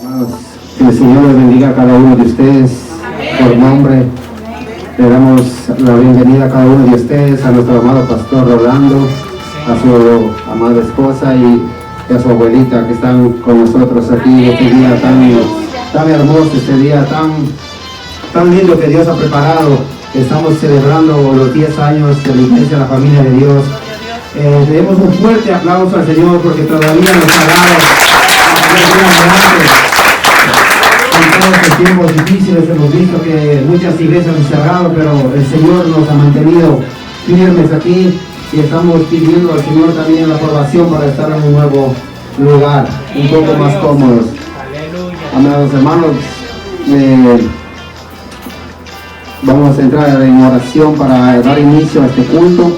Que el Señor les bendiga a cada uno de ustedes. Por nombre, le damos la bienvenida a cada uno de ustedes, a nuestro amado pastor Rolando, a su amada esposa y a su abuelita que están con nosotros aquí este día tan hermoso, este día tan lindo que Dios ha preparado. Estamos celebrando los 10 años de la Iglesia de la Familia de Dios. Le demos un fuerte aplauso al Señor porque todavía nos ha dado en todos los tiempos difíciles. Hemos visto que muchas iglesias han cerrado, pero el Señor nos ha mantenido firmes aquí y estamos pidiendo al Señor también la aprobación para estar en un nuevo lugar, un poco más cómodos. Amados hermanos, vamos a entrar en oración para dar inicio a este culto.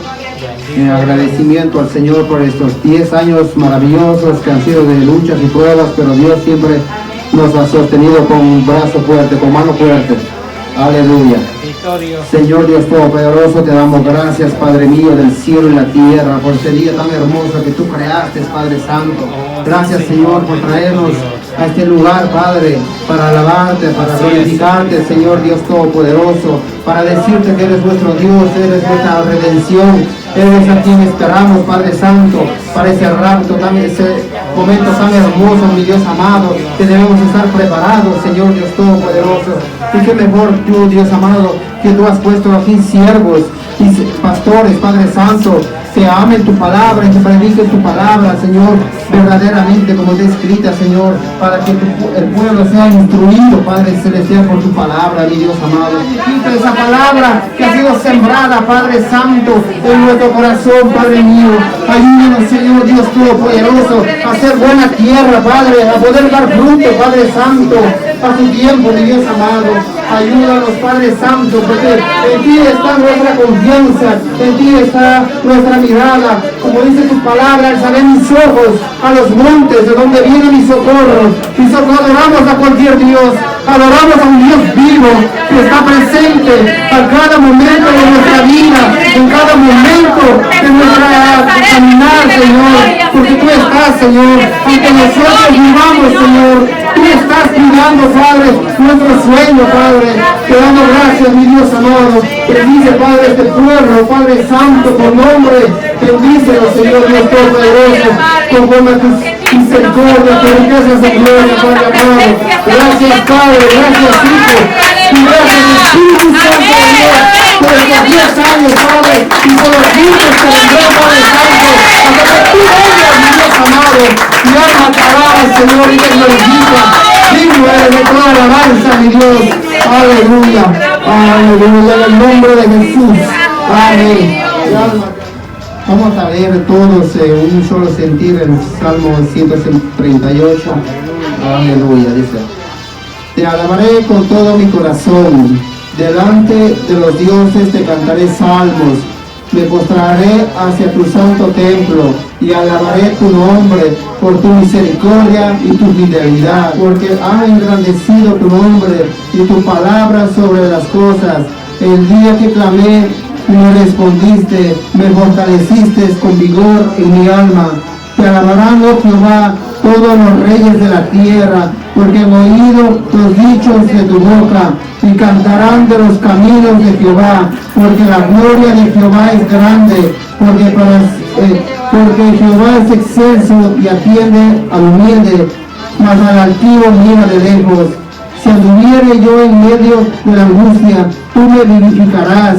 En agradecimiento al Señor por estos 10 años maravillosos que han sido de luchas y pruebas, pero Dios siempre nos ha sostenido con un brazo fuerte, con mano fuerte. Aleluya. Señor Dios Todopoderoso, te damos gracias, Padre mío del cielo y la tierra, por este día tan hermoso que tú creaste, Padre Santo. Gracias, Señor, por traernos a este lugar, Padre, para alabarte, para glorificarte, Señor Dios Todopoderoso, para decirte que eres nuestro Dios, eres nuestra redención, eres a quien esperamos, Padre Santo, para ese rapto, ese momento tan hermoso, mi Dios amado, que debemos estar preparados, Señor Dios Todopoderoso. Y que mejor tú, Dios amado, que tú has puesto aquí siervos y pastores, Padre Santo, que amen tu palabra y que prediquen tu palabra, Señor, verdaderamente como está escrita, Señor, para que el pueblo sea instruido, Padre Celestial, por tu palabra, mi Dios amado. Quita esa palabra que ha sido sembrada, Padre Santo, en nuestro corazón, Padre mío. Ayúdanos, Señor Dios Todopoderoso, a hacer buena tierra, Padre, a poder dar fruto, Padre Santo, a tu tiempo, mi Dios amado. Ayúdanos, Padre Santo, porque en ti está nuestra confianza, en ti está nuestra mirada. Como dice tu palabra, alzaré mis ojos a los montes, de donde viene mi socorro. Mi socorro, adoramos a cualquier Dios, adoramos a un Dios vivo que está presente a cada momento de nuestra vida, en cada momento de nuestra caminar, Señor, porque tú estás, Señor, aunque nosotros vivamos, Señor, tú estás cuidando, Padre, nuestro sueño, Padre. Te damos gracias, mi Dios amado. Bendice, Padre, este pueblo, Padre Santo, por nombre. Bendícelo, Señor Dios Todopoderoso, conforme a tus misericordias, tus riquezas de gloria, Padre amado. Gracias, Padre, gracias, Hijo, y gracias, Espíritu Santo, Dios, por estos 10 años, Padre, y por los hijos que vendrán, Padre Santo, hasta que tú vengas, mi Dios amado, y alma te alaba, Señor, y te glorifica. Digno eres de toda alabanza, mi Dios. Aleluya, aleluya, en el nombre de Jesús. Amén. Vamos a leer todos en un solo sentir el Salmo 138. Aleluya, dice: te alabaré con todo mi corazón, delante de los dioses te cantaré salmos, me postraré hacia tu santo templo y alabaré tu nombre por tu misericordia y tu fidelidad, porque has engrandecido tu nombre y tu palabra sobre las cosas. El día que clamé, me respondiste, me fortaleciste con vigor en mi alma. Te alabarán, oh Jehová, todos los reyes de la tierra, porque han oído los dichos de tu boca, y cantarán de los caminos de Jehová, porque la gloria de Jehová es grande, porque Jehová es excelso y atiende al humilde, mas al altivo mira de lejos. Si anduviere yo en medio de la angustia, tú me vivificarás.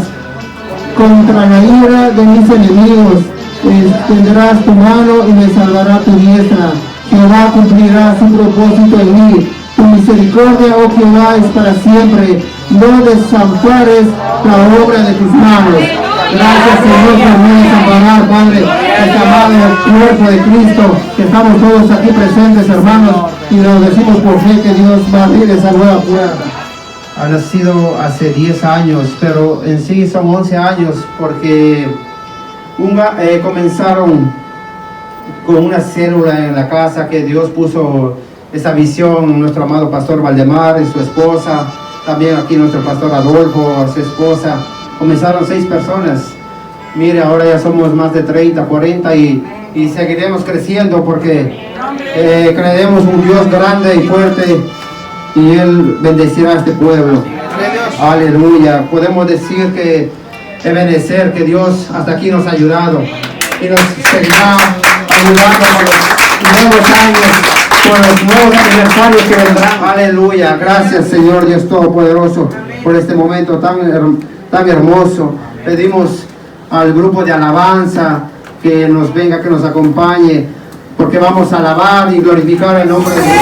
Contra la ira de mis enemigos extenderás tu mano y me salvará tu diestra. Jehová cumplirá su propósito en mí. Tu misericordia, oh Jehová, es para siempre. No desampares la obra de tus manos. Gracias, Señor, por no desamparar, Padre, este amado cuerpo de Cristo, que estamos todos aquí presentes, hermanos, y lo decimos por fe que Dios va a abrir esa nueva puerta. Ha nacido hace 10 años, pero en sí son 11 años, porque comenzaron con una célula en la casa que Dios puso esa visión, nuestro amado pastor Valdemar y su esposa, también aquí nuestro pastor Adolfo, su esposa. Comenzaron 6 personas. Mire, ahora ya somos más de 30, 40 y y seguiremos creciendo porque creemos un Dios grande y fuerte y Él bendecirá a este pueblo. Aleluya. Podemos decir que Ebenezer, que Dios hasta aquí nos ha ayudado y nos seguirá ayudando con los nuevos años, con los nuevos aniversarios que vendrán. Aleluya. Gracias, Señor Dios Todopoderoso, por este momento tan hermoso. Pedimos al grupo de alabanza que nos venga, que nos acompañe, porque vamos a alabar y glorificar el nombre de Dios.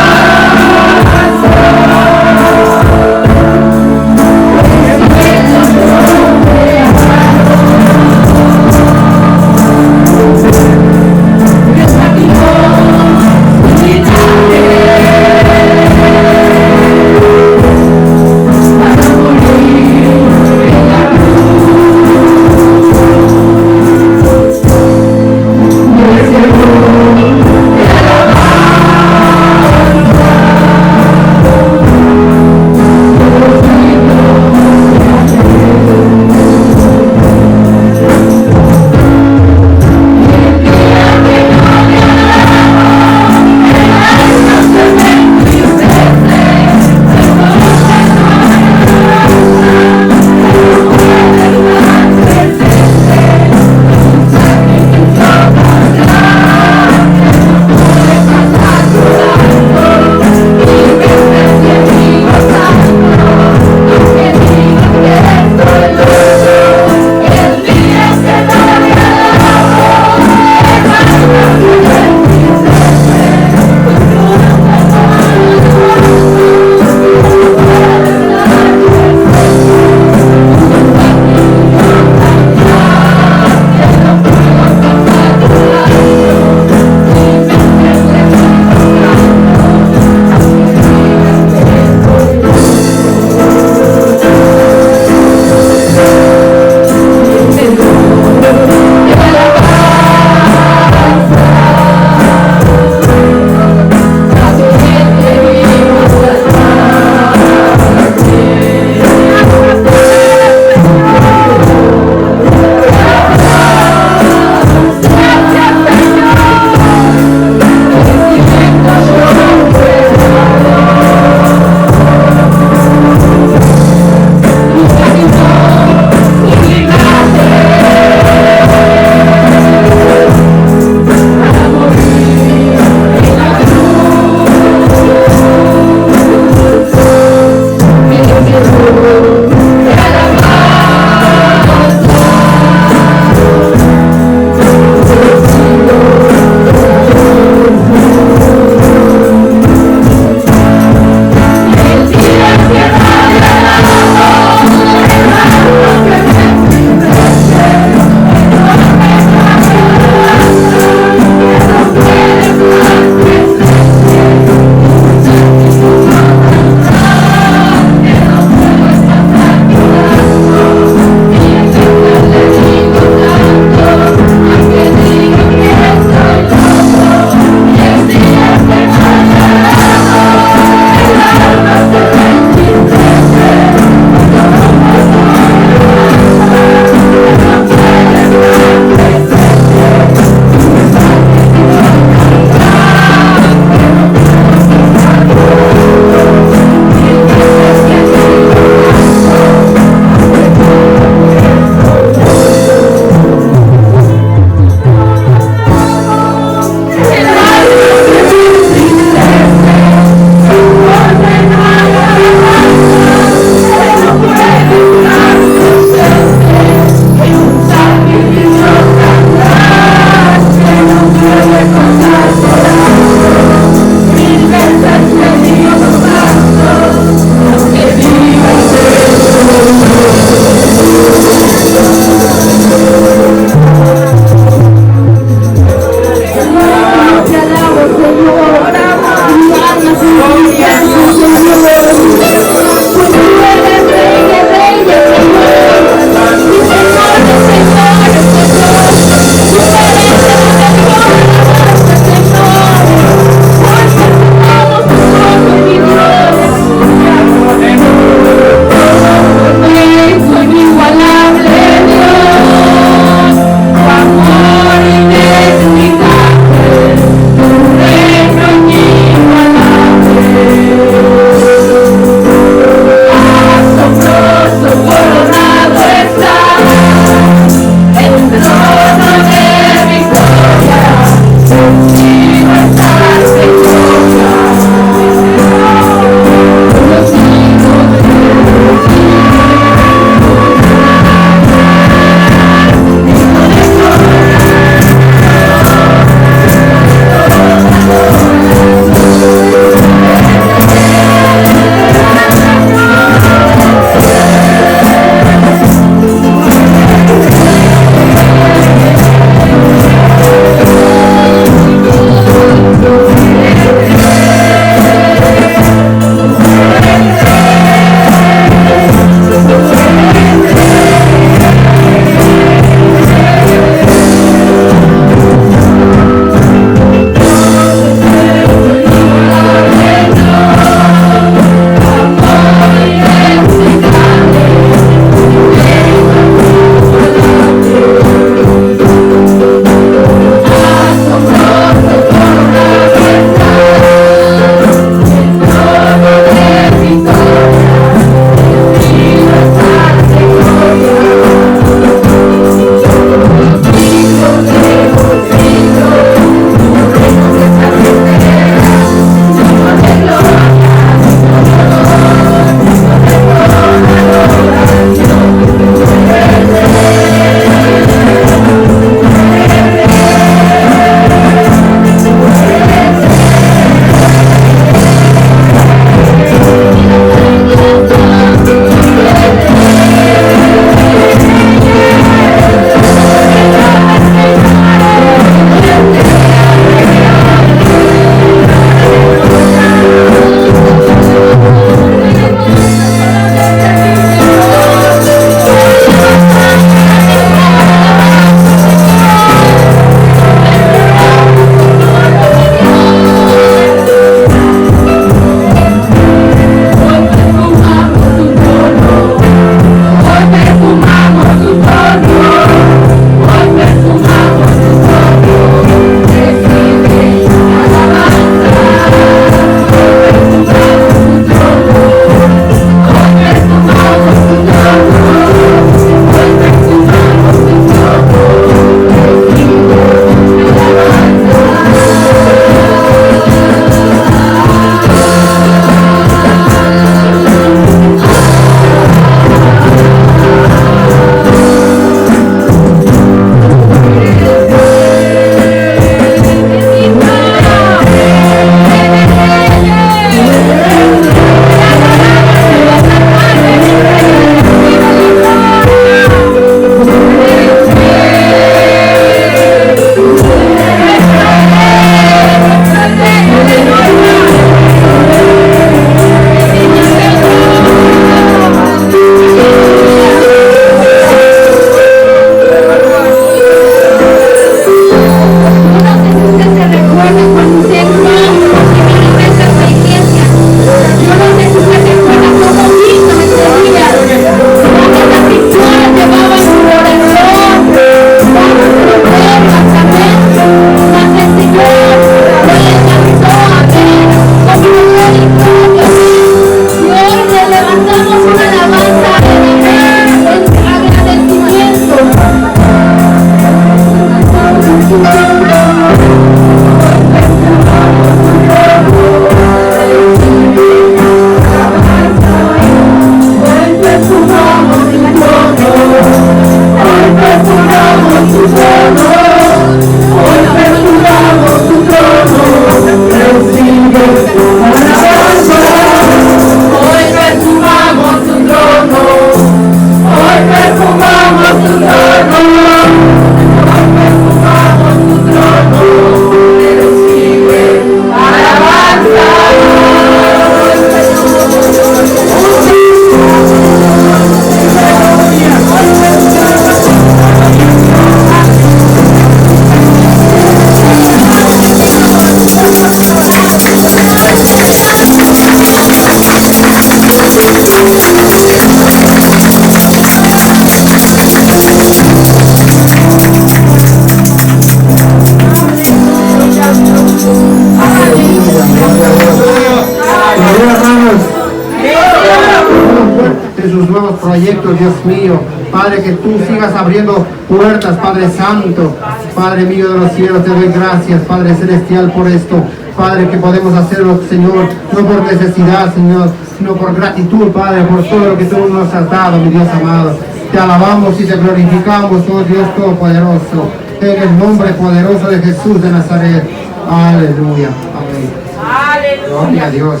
De sus nuevos proyectos, Dios mío. Padre, que tú sigas abriendo puertas, Padre Santo. Padre mío de los cielos, te doy gracias, Padre Celestial, por esto. Padre, que podemos hacerlo, Señor, no por necesidad, Señor, sino por gratitud, Padre, por todo lo que tú nos has dado, mi Dios amado. Te alabamos y te glorificamos, oh Dios Todopoderoso, en el nombre poderoso de Jesús de Nazaret. Aleluya. Amén. Aleluya. Gloria a Dios.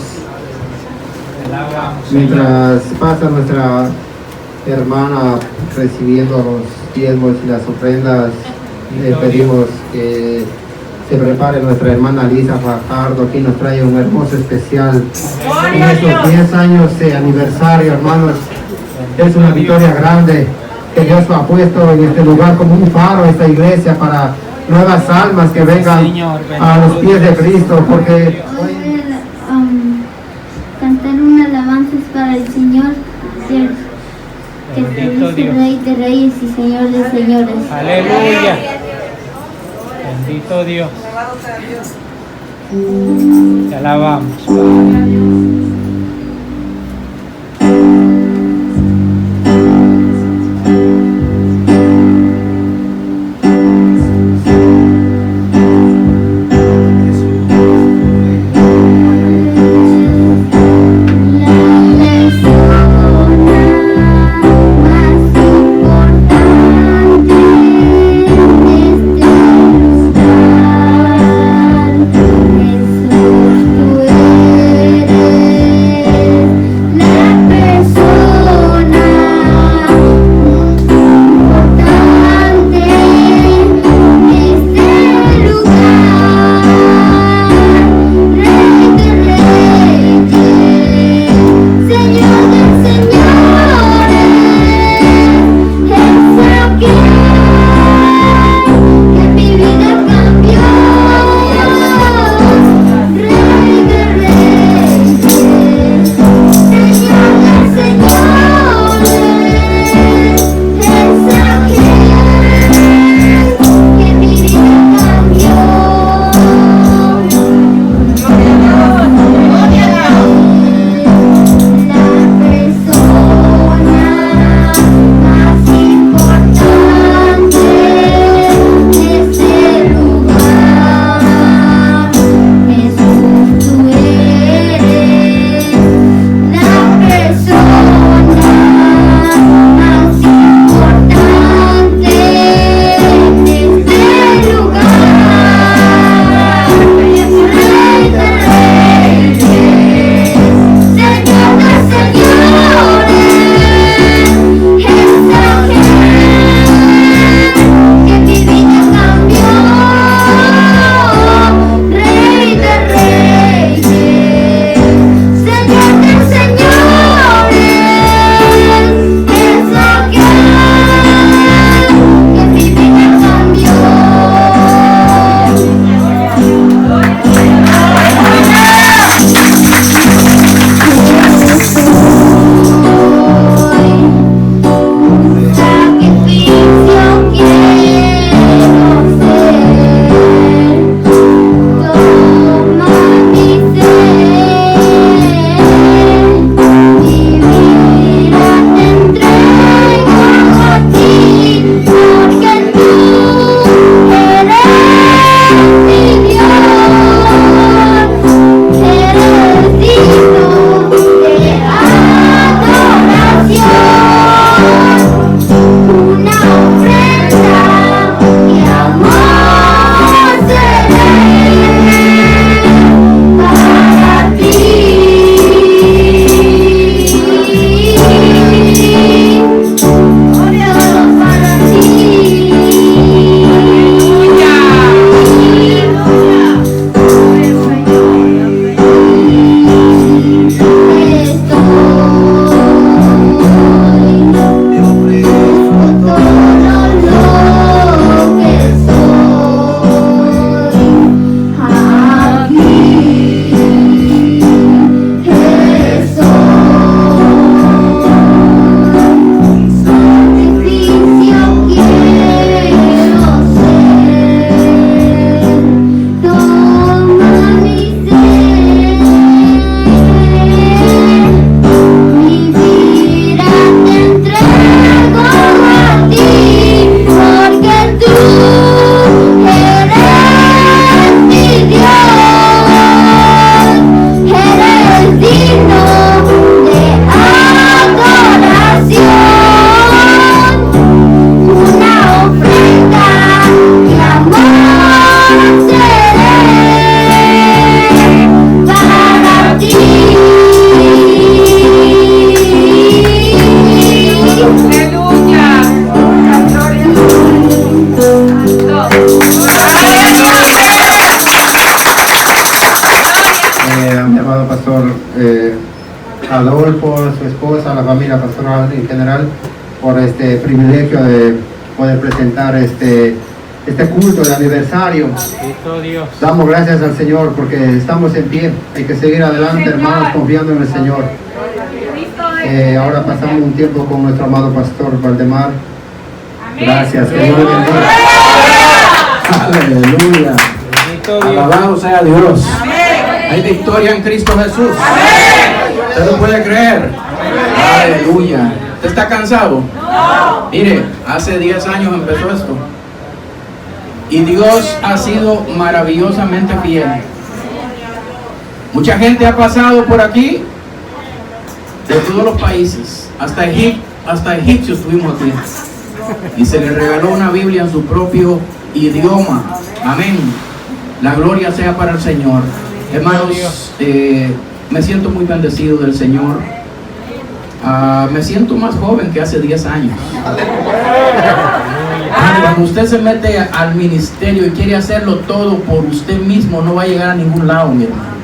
Mientras pasa nuestra hermana recibiendo los diezmos y las ofrendas, le pedimos que se prepare nuestra hermana Lisa Fajardo. Aquí nos trae un hermoso especial en estos 10 años de aniversario, hermanos. Es una victoria grande que Dios ha puesto en este lugar como un faro, esta iglesia, para nuevas almas que vengan a los pies de Cristo, porque cantar un alabanzas para el Señor, que es el Rey de Reyes y Señor de Señores. Aleluya. Bendito Dios. Te alabamos. Jesús, tú eres Adolfo, su esposa, la familia pastoral en general, por este privilegio de poder presentar este culto de aniversario. Bendito Dios. Damos gracias al Señor porque estamos en pie. Hay que seguir adelante, hermanos, confiando en el Señor. Ahora pasamos un tiempo con nuestro amado pastor Valdemar. Gracias, que Dios le bendiga. Aleluya. Bendito Dios. Alabado sea Dios. Hay victoria en Cristo Jesús. ¿Usted lo puede creer? Aleluya. ¿Usted está cansado? Mire, hace 10 años empezó esto. Y Dios ha sido maravillosamente fiel. Mucha gente ha pasado por aquí de todos los países. Hasta egipcios estuvimos aquí. Y se le regaló una Biblia en su propio idioma. Amén. La gloria sea para el Señor. Hermanos, me siento muy bendecido del Señor. Me siento más joven que hace 10 años. Cuando usted se mete al ministerio y quiere hacerlo todo por usted mismo, no va a llegar a ningún lado, mi hermano.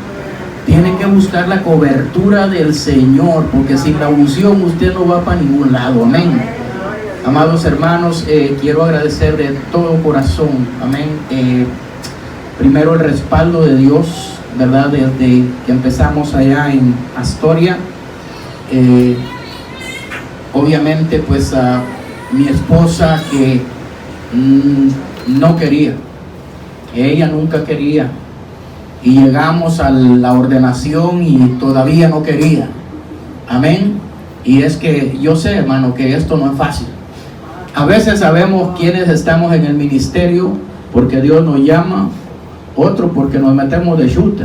Tiene que buscar la cobertura del Señor, porque sin la unción usted no va para ningún lado. Amén. Amados hermanos, quiero agradecer de todo corazón, amén, primero el respaldo de Dios, ¿verdad? Desde que empezamos allá en Astoria, obviamente pues a mi esposa que no quería, ella nunca quería, y llegamos a la ordenación y todavía no quería, amén. Y es que yo sé, hermano, que esto no es fácil. A veces sabemos quiénes estamos en el ministerio porque Dios nos llama, otros porque nos metemos de chuta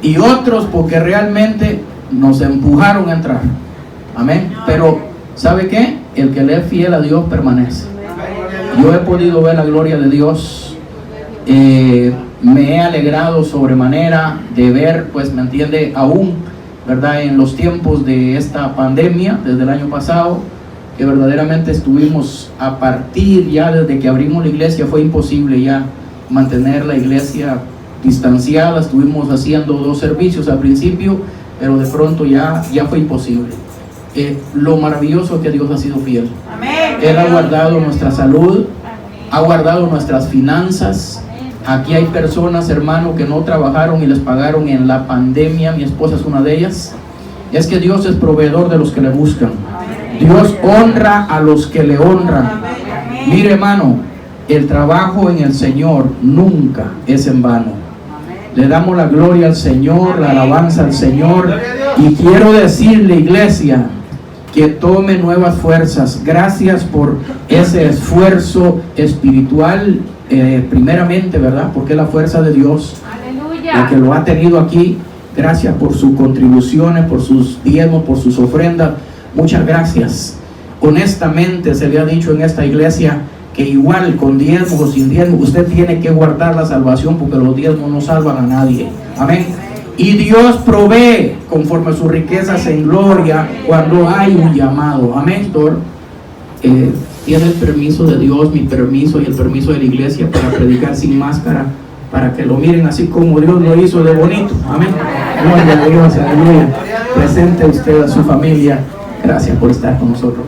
y otros porque realmente nos empujaron a entrar, amén. Pero ¿sabe qué? El que le es fiel a Dios permanece. Yo he podido ver la gloria de Dios, me he alegrado sobremanera de ver, pues me entiende, aún, ¿verdad? En los tiempos de esta pandemia, desde el año pasado, que verdaderamente estuvimos a partir ya desde que abrimos la iglesia, fue imposible ya mantener la iglesia distanciada. Estuvimos haciendo 2 servicios al principio, pero de pronto ya fue imposible. Lo maravilloso es que Dios ha sido fiel. Amén. Él ha guardado nuestra salud, ha guardado nuestras finanzas. Aquí hay personas, hermano, que no trabajaron y les pagaron en la pandemia. Mi esposa es una de ellas. Es que Dios es proveedor de los que le buscan. Dios honra a los que le honran. Mire, hermano, el trabajo en el Señor nunca es en vano. Le damos la gloria al Señor, la alabanza al Señor. Y quiero decirle, iglesia, que tome nuevas fuerzas. Gracias por ese esfuerzo espiritual, primeramente, ¿verdad? Porque es la fuerza de Dios la que lo ha tenido aquí. Gracias por sus contribuciones, por sus diezmos, por sus ofrendas. Muchas gracias. Honestamente se le ha dicho en esta iglesia que igual con diezmos o sin diezmos, usted tiene que guardar la salvación, porque los diezmos no salvan a nadie. Amén. Y Dios provee conforme a sus riquezas en gloria cuando hay un llamado. Amén. Tiene el permiso de Dios, mi permiso y el permiso de la iglesia para predicar sin máscara, para que lo miren así como Dios lo hizo de bonito. Amén. Gloria a Dios, aleluya. Presente usted a su familia. Gracias por estar con nosotros.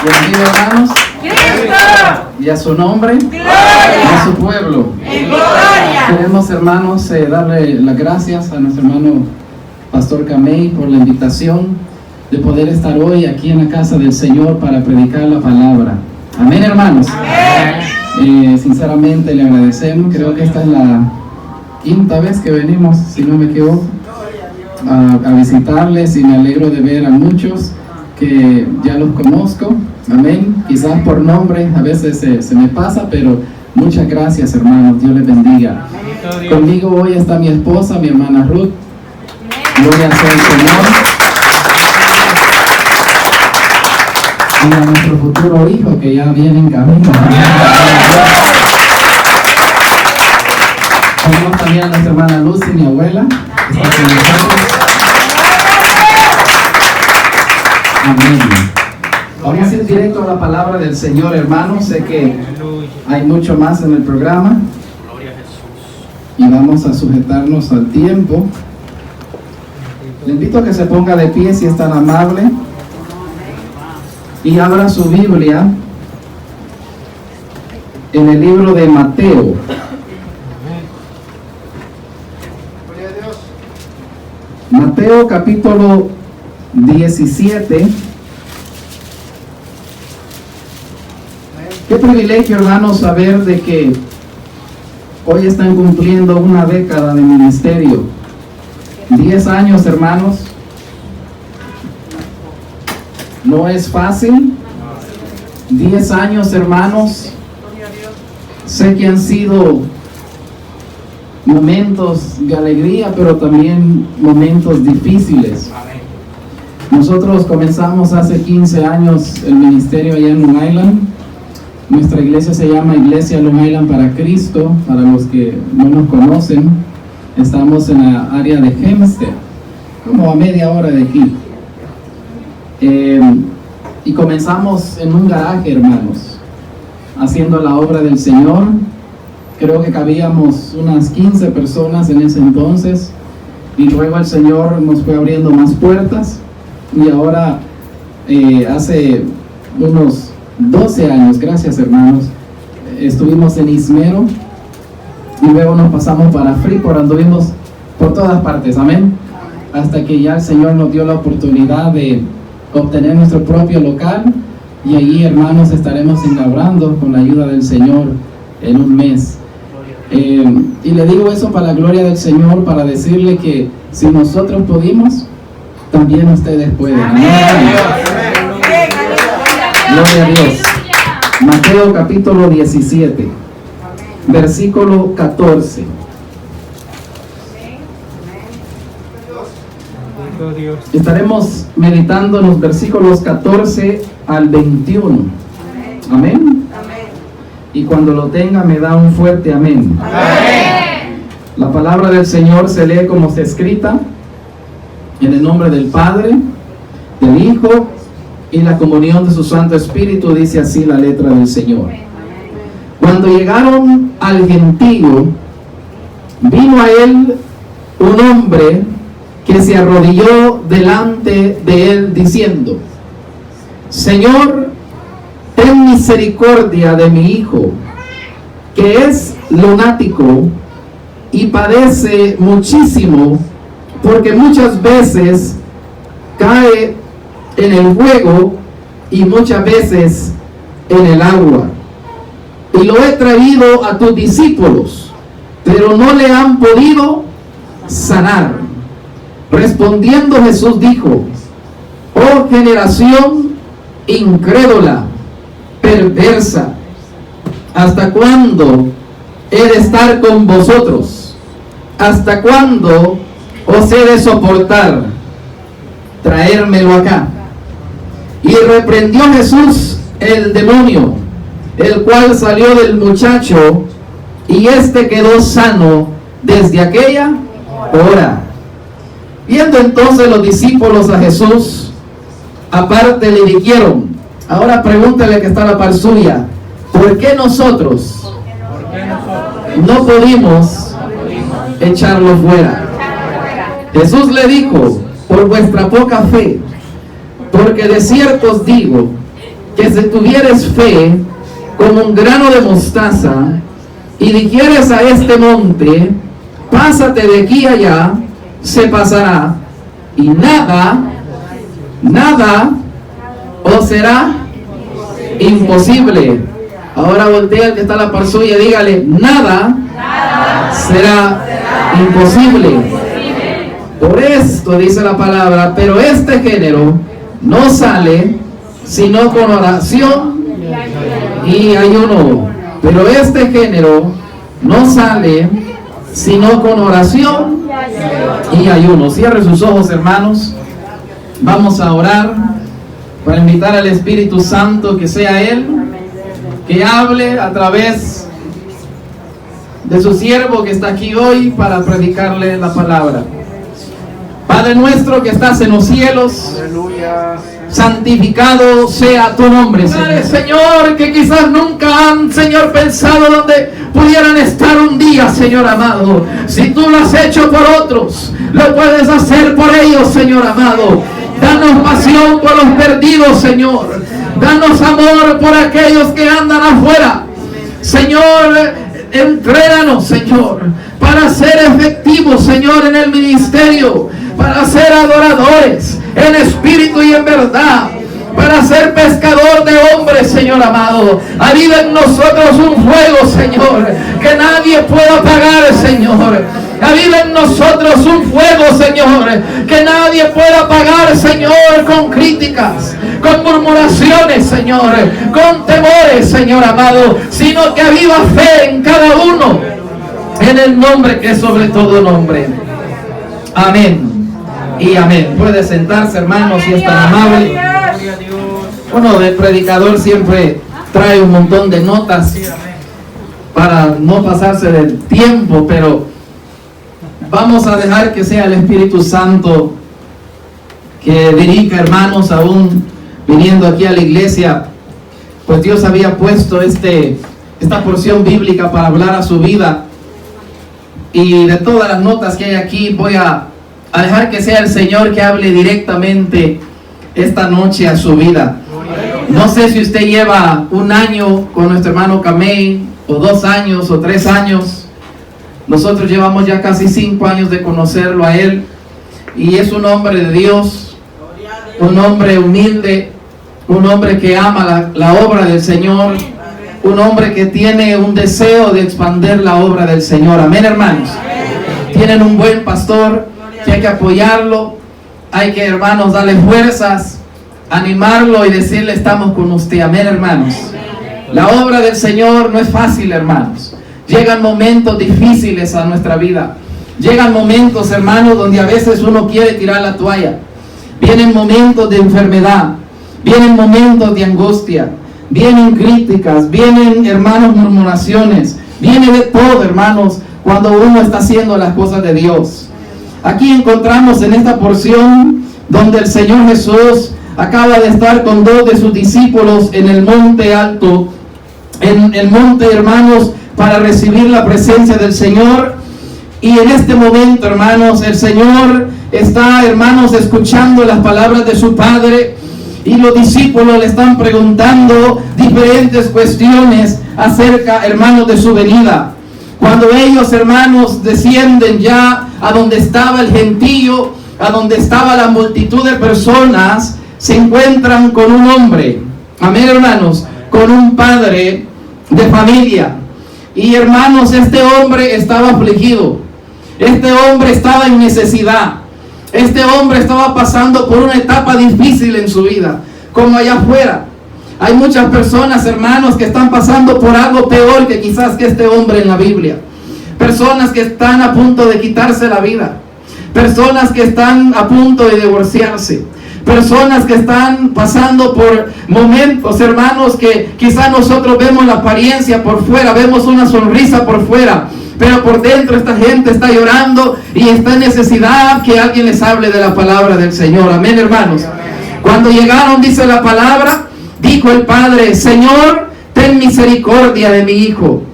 Bienvenidos, hermanos. Y a su nombre, y a su pueblo. Queremos, hermanos, darle las gracias a nuestro hermano Pastor Camey por la invitación de poder estar hoy aquí en la casa del Señor para predicar la palabra. Amén, hermanos. Sinceramente le agradecemos. Creo que esta es la 5ª vez que venimos, si no me equivoco, a visitarles, y me alegro de ver a muchos que ya los conozco. Amén. Quizás por nombre a veces se me pasa, pero muchas gracias, hermanos. Dios les bendiga. Conmigo hoy está mi esposa, mi hermana Ruth. Gloria sea el Señor. Y a nuestro futuro hijo que ya viene en camino. Tenemos también a nuestra hermana Lucy, mi abuela. Está con nosotros. Amén. Vamos a ir directo a la palabra del Señor, hermanos. Sé que hay mucho más en el programa. y vamos a sujetarnos al tiempo. Le invito a que se ponga de pie si es tan amable y abra su Biblia en el libro de Mateo. Mateo capítulo 17. Qué privilegio, hermanos, saber de que hoy están cumpliendo una década de ministerio. 10 años, hermanos. No es fácil. 10 años, hermanos. Sé que han sido momentos de alegría, pero también momentos difíciles. Nosotros comenzamos hace 15 años el ministerio allá en Long Island. Nuestra iglesia se llama Iglesia Long Island para Cristo. Para los que no nos conocen, estamos en la área de Hempstead, como a media hora de aquí. Y comenzamos en un garaje, hermanos, haciendo la obra del Señor. Creo que cabíamos unas 15 personas en ese entonces, y luego el Señor nos fue abriendo más puertas, y ahora hace unos 12 años, gracias hermanos, estuvimos en Ismero, y luego nos pasamos para Freeport, anduvimos por todas partes, amén, hasta que ya el Señor nos dio la oportunidad de obtener nuestro propio local, y allí, hermanos, estaremos inaugurando con la ayuda del Señor en un mes. Y le digo eso para la gloria del Señor, para decirle que si nosotros pudimos, también ustedes pueden. Amén. Gloria a Dios. Mateo capítulo 17, versículo 14. Estaremos meditando en los versículos 14 al 21. Amén. Y cuando lo tenga me da un fuerte amén. Amén. La palabra del Señor se lee como está escrita, en el nombre del Padre, del Hijo y la comunión de su Santo Espíritu. Dice así la letra del Señor. Cuando llegaron al gentío, vino a él un hombre que se arrodilló delante de él diciendo: Señor, ten misericordia de mi hijo, que es lunático y padece muchísimo, porque muchas veces cae en el fuego y muchas veces en el agua. Y lo he traído a tus discípulos, pero no le han podido sanar. Respondiendo Jesús dijo: Oh generación incrédula, perversa, ¿hasta cuándo he de estar con vosotros? ¿Hasta cuándo os he de soportar? Traérmelo acá. Y reprendió Jesús el demonio, el cual salió del muchacho, y éste quedó sano desde aquella hora. Viendo entonces los discípulos a Jesús, aparte le dijeron: ahora pregúntale que está a la par suya, ¿por qué nosotros no pudimos echarlo fuera? Jesús le dijo: por vuestra poca fe, porque de cierto os digo, que si tuvieres fe como un grano de mostaza, y dijeres a este monte: pásate de aquí a allá, se pasará, y nada os será imposible. Ahora voltea al que está a la par suya y dígale: nada será imposible. Por esto dice la palabra: pero este género no sale sino con oración y ayuno. Pero este género no sale sino con oración y ayuno. Cierre sus ojos, hermanos. Vamos a orar para invitar al Espíritu Santo, que sea Él que hable a través de su siervo que está aquí hoy para predicarle la palabra. Padre nuestro que estás en los cielos, Santificado sea tu nombre, Señor. Señor, que quizás nunca han, Señor, pensado dónde pudieran estar un día, Señor amado. Si tú lo has hecho por otros, lo puedes hacer por ellos, Señor amado. Danos pasión por los perdidos, Señor. Danos amor por aquellos que andan afuera. Señor, entrénanos, Señor, para ser efectivos, Señor, en el ministerio, para ser adoradores en espíritu y en verdad, para ser pescador de hombres, Señor amado. Aviva en nosotros un fuego, Señor, que nadie pueda apagar, Señor. Aviva en nosotros un fuego, Señor, que nadie pueda apagar, Señor, con críticas, con murmuraciones, Señor, con temores, Señor amado, sino que aviva fe en cada uno, en el nombre que es sobre todo nombre. Amén y amén. Puede sentarse, hermanos, si es tan amable. Bueno, el predicador siempre trae un montón de notas para no pasarse del tiempo, pero vamos a dejar que sea el Espíritu Santo que dirija, hermanos, aún viniendo aquí a la iglesia. Pues Dios había puesto esta porción bíblica para hablar a su vida. Y de todas las notas que hay aquí, voy a dejar que sea el Señor que hable directamente esta noche a su vida. No sé si usted lleva un año con nuestro hermano Camey, o 2 años, o 3 años. Nosotros llevamos ya casi 5 años de conocerlo a él. Y es un hombre de Dios, un hombre humilde, un hombre que ama la obra del Señor, un hombre que tiene un deseo de expandir la obra del Señor. Amén, hermanos. Tienen un buen pastor que hay que apoyarlo, hay que, hermanos, darle fuerzas, animarlo y decirle: estamos con usted. Amén, hermanos. La obra del Señor no es fácil, hermanos. Llegan momentos difíciles a nuestra vida. Llegan momentos, hermanos, donde a veces uno quiere tirar la toalla. Vienen momentos de enfermedad, vienen momentos de angustia, vienen críticas, vienen, hermanos, murmuraciones, viene de todo, hermanos, cuando uno está haciendo las cosas de Dios. Aquí encontramos en esta porción donde el Señor Jesús acaba de estar con 2 de sus discípulos en el monte alto, en el monte, hermanos, para recibir la presencia del Señor. Y en este momento, hermanos, el Señor está, hermanos, escuchando las palabras de su Padre, y los discípulos le están preguntando diferentes cuestiones acerca, hermanos, de su venida. Cuando ellos, hermanos, descienden ya a donde estaba el gentío, a donde estaba la multitud de personas, se encuentran con un hombre, amén, hermanos, con un padre de familia. Y, hermanos, este hombre estaba afligido, este hombre estaba en necesidad, este hombre estaba pasando por una etapa difícil en su vida, como allá afuera. Hay muchas personas, hermanos, que están pasando por algo peor que quizás que este hombre en la Biblia. Personas que están a punto de quitarse la vida. Personas que están a punto de divorciarse. Personas que están pasando por momentos, hermanos, que quizás nosotros vemos la apariencia por fuera, vemos una sonrisa por fuera, pero por dentro esta gente está llorando y está en necesidad que alguien les hable de la palabra del Señor. Amén, hermanos. Cuando llegaron, dice la palabra, dijo el padre: Señor, ten misericordia de mi hijo.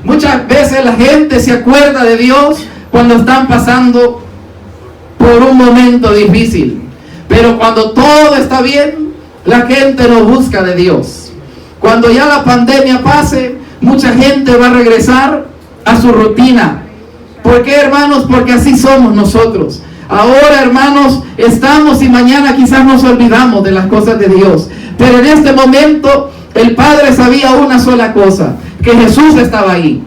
Muchas veces la gente se acuerda de Dios cuando están pasando por un momento difícil. Pero cuando todo está bien, la gente no busca de Dios. Cuando ya la pandemia pase, mucha gente va a regresar a su rutina. ¿Por qué, hermanos? Porque así somos nosotros. Ahora, hermanos, estamos y mañana quizás nos olvidamos de las cosas de Dios. Pero en este momento el Padre sabía una sola cosa: que Jesús estaba ahí.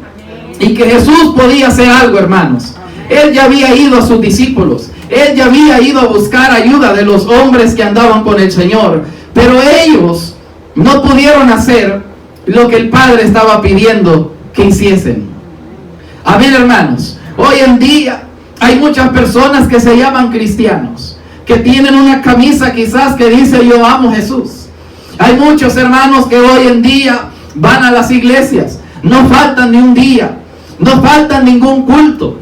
Y que Jesús podía hacer algo, hermanos. Él ya había ido a sus discípulos. Él ya había ido a buscar ayuda de los hombres que andaban con el Señor. Pero ellos no pudieron hacer lo que el Padre estaba pidiendo que hiciesen. Amén, hermanos. Hoy en día hay muchas personas que se llaman cristianos, que tienen una camisa quizás que dice: yo amo a Jesús. Hay muchos hermanos que hoy en día van a las iglesias, no faltan ni un día, no faltan ningún culto.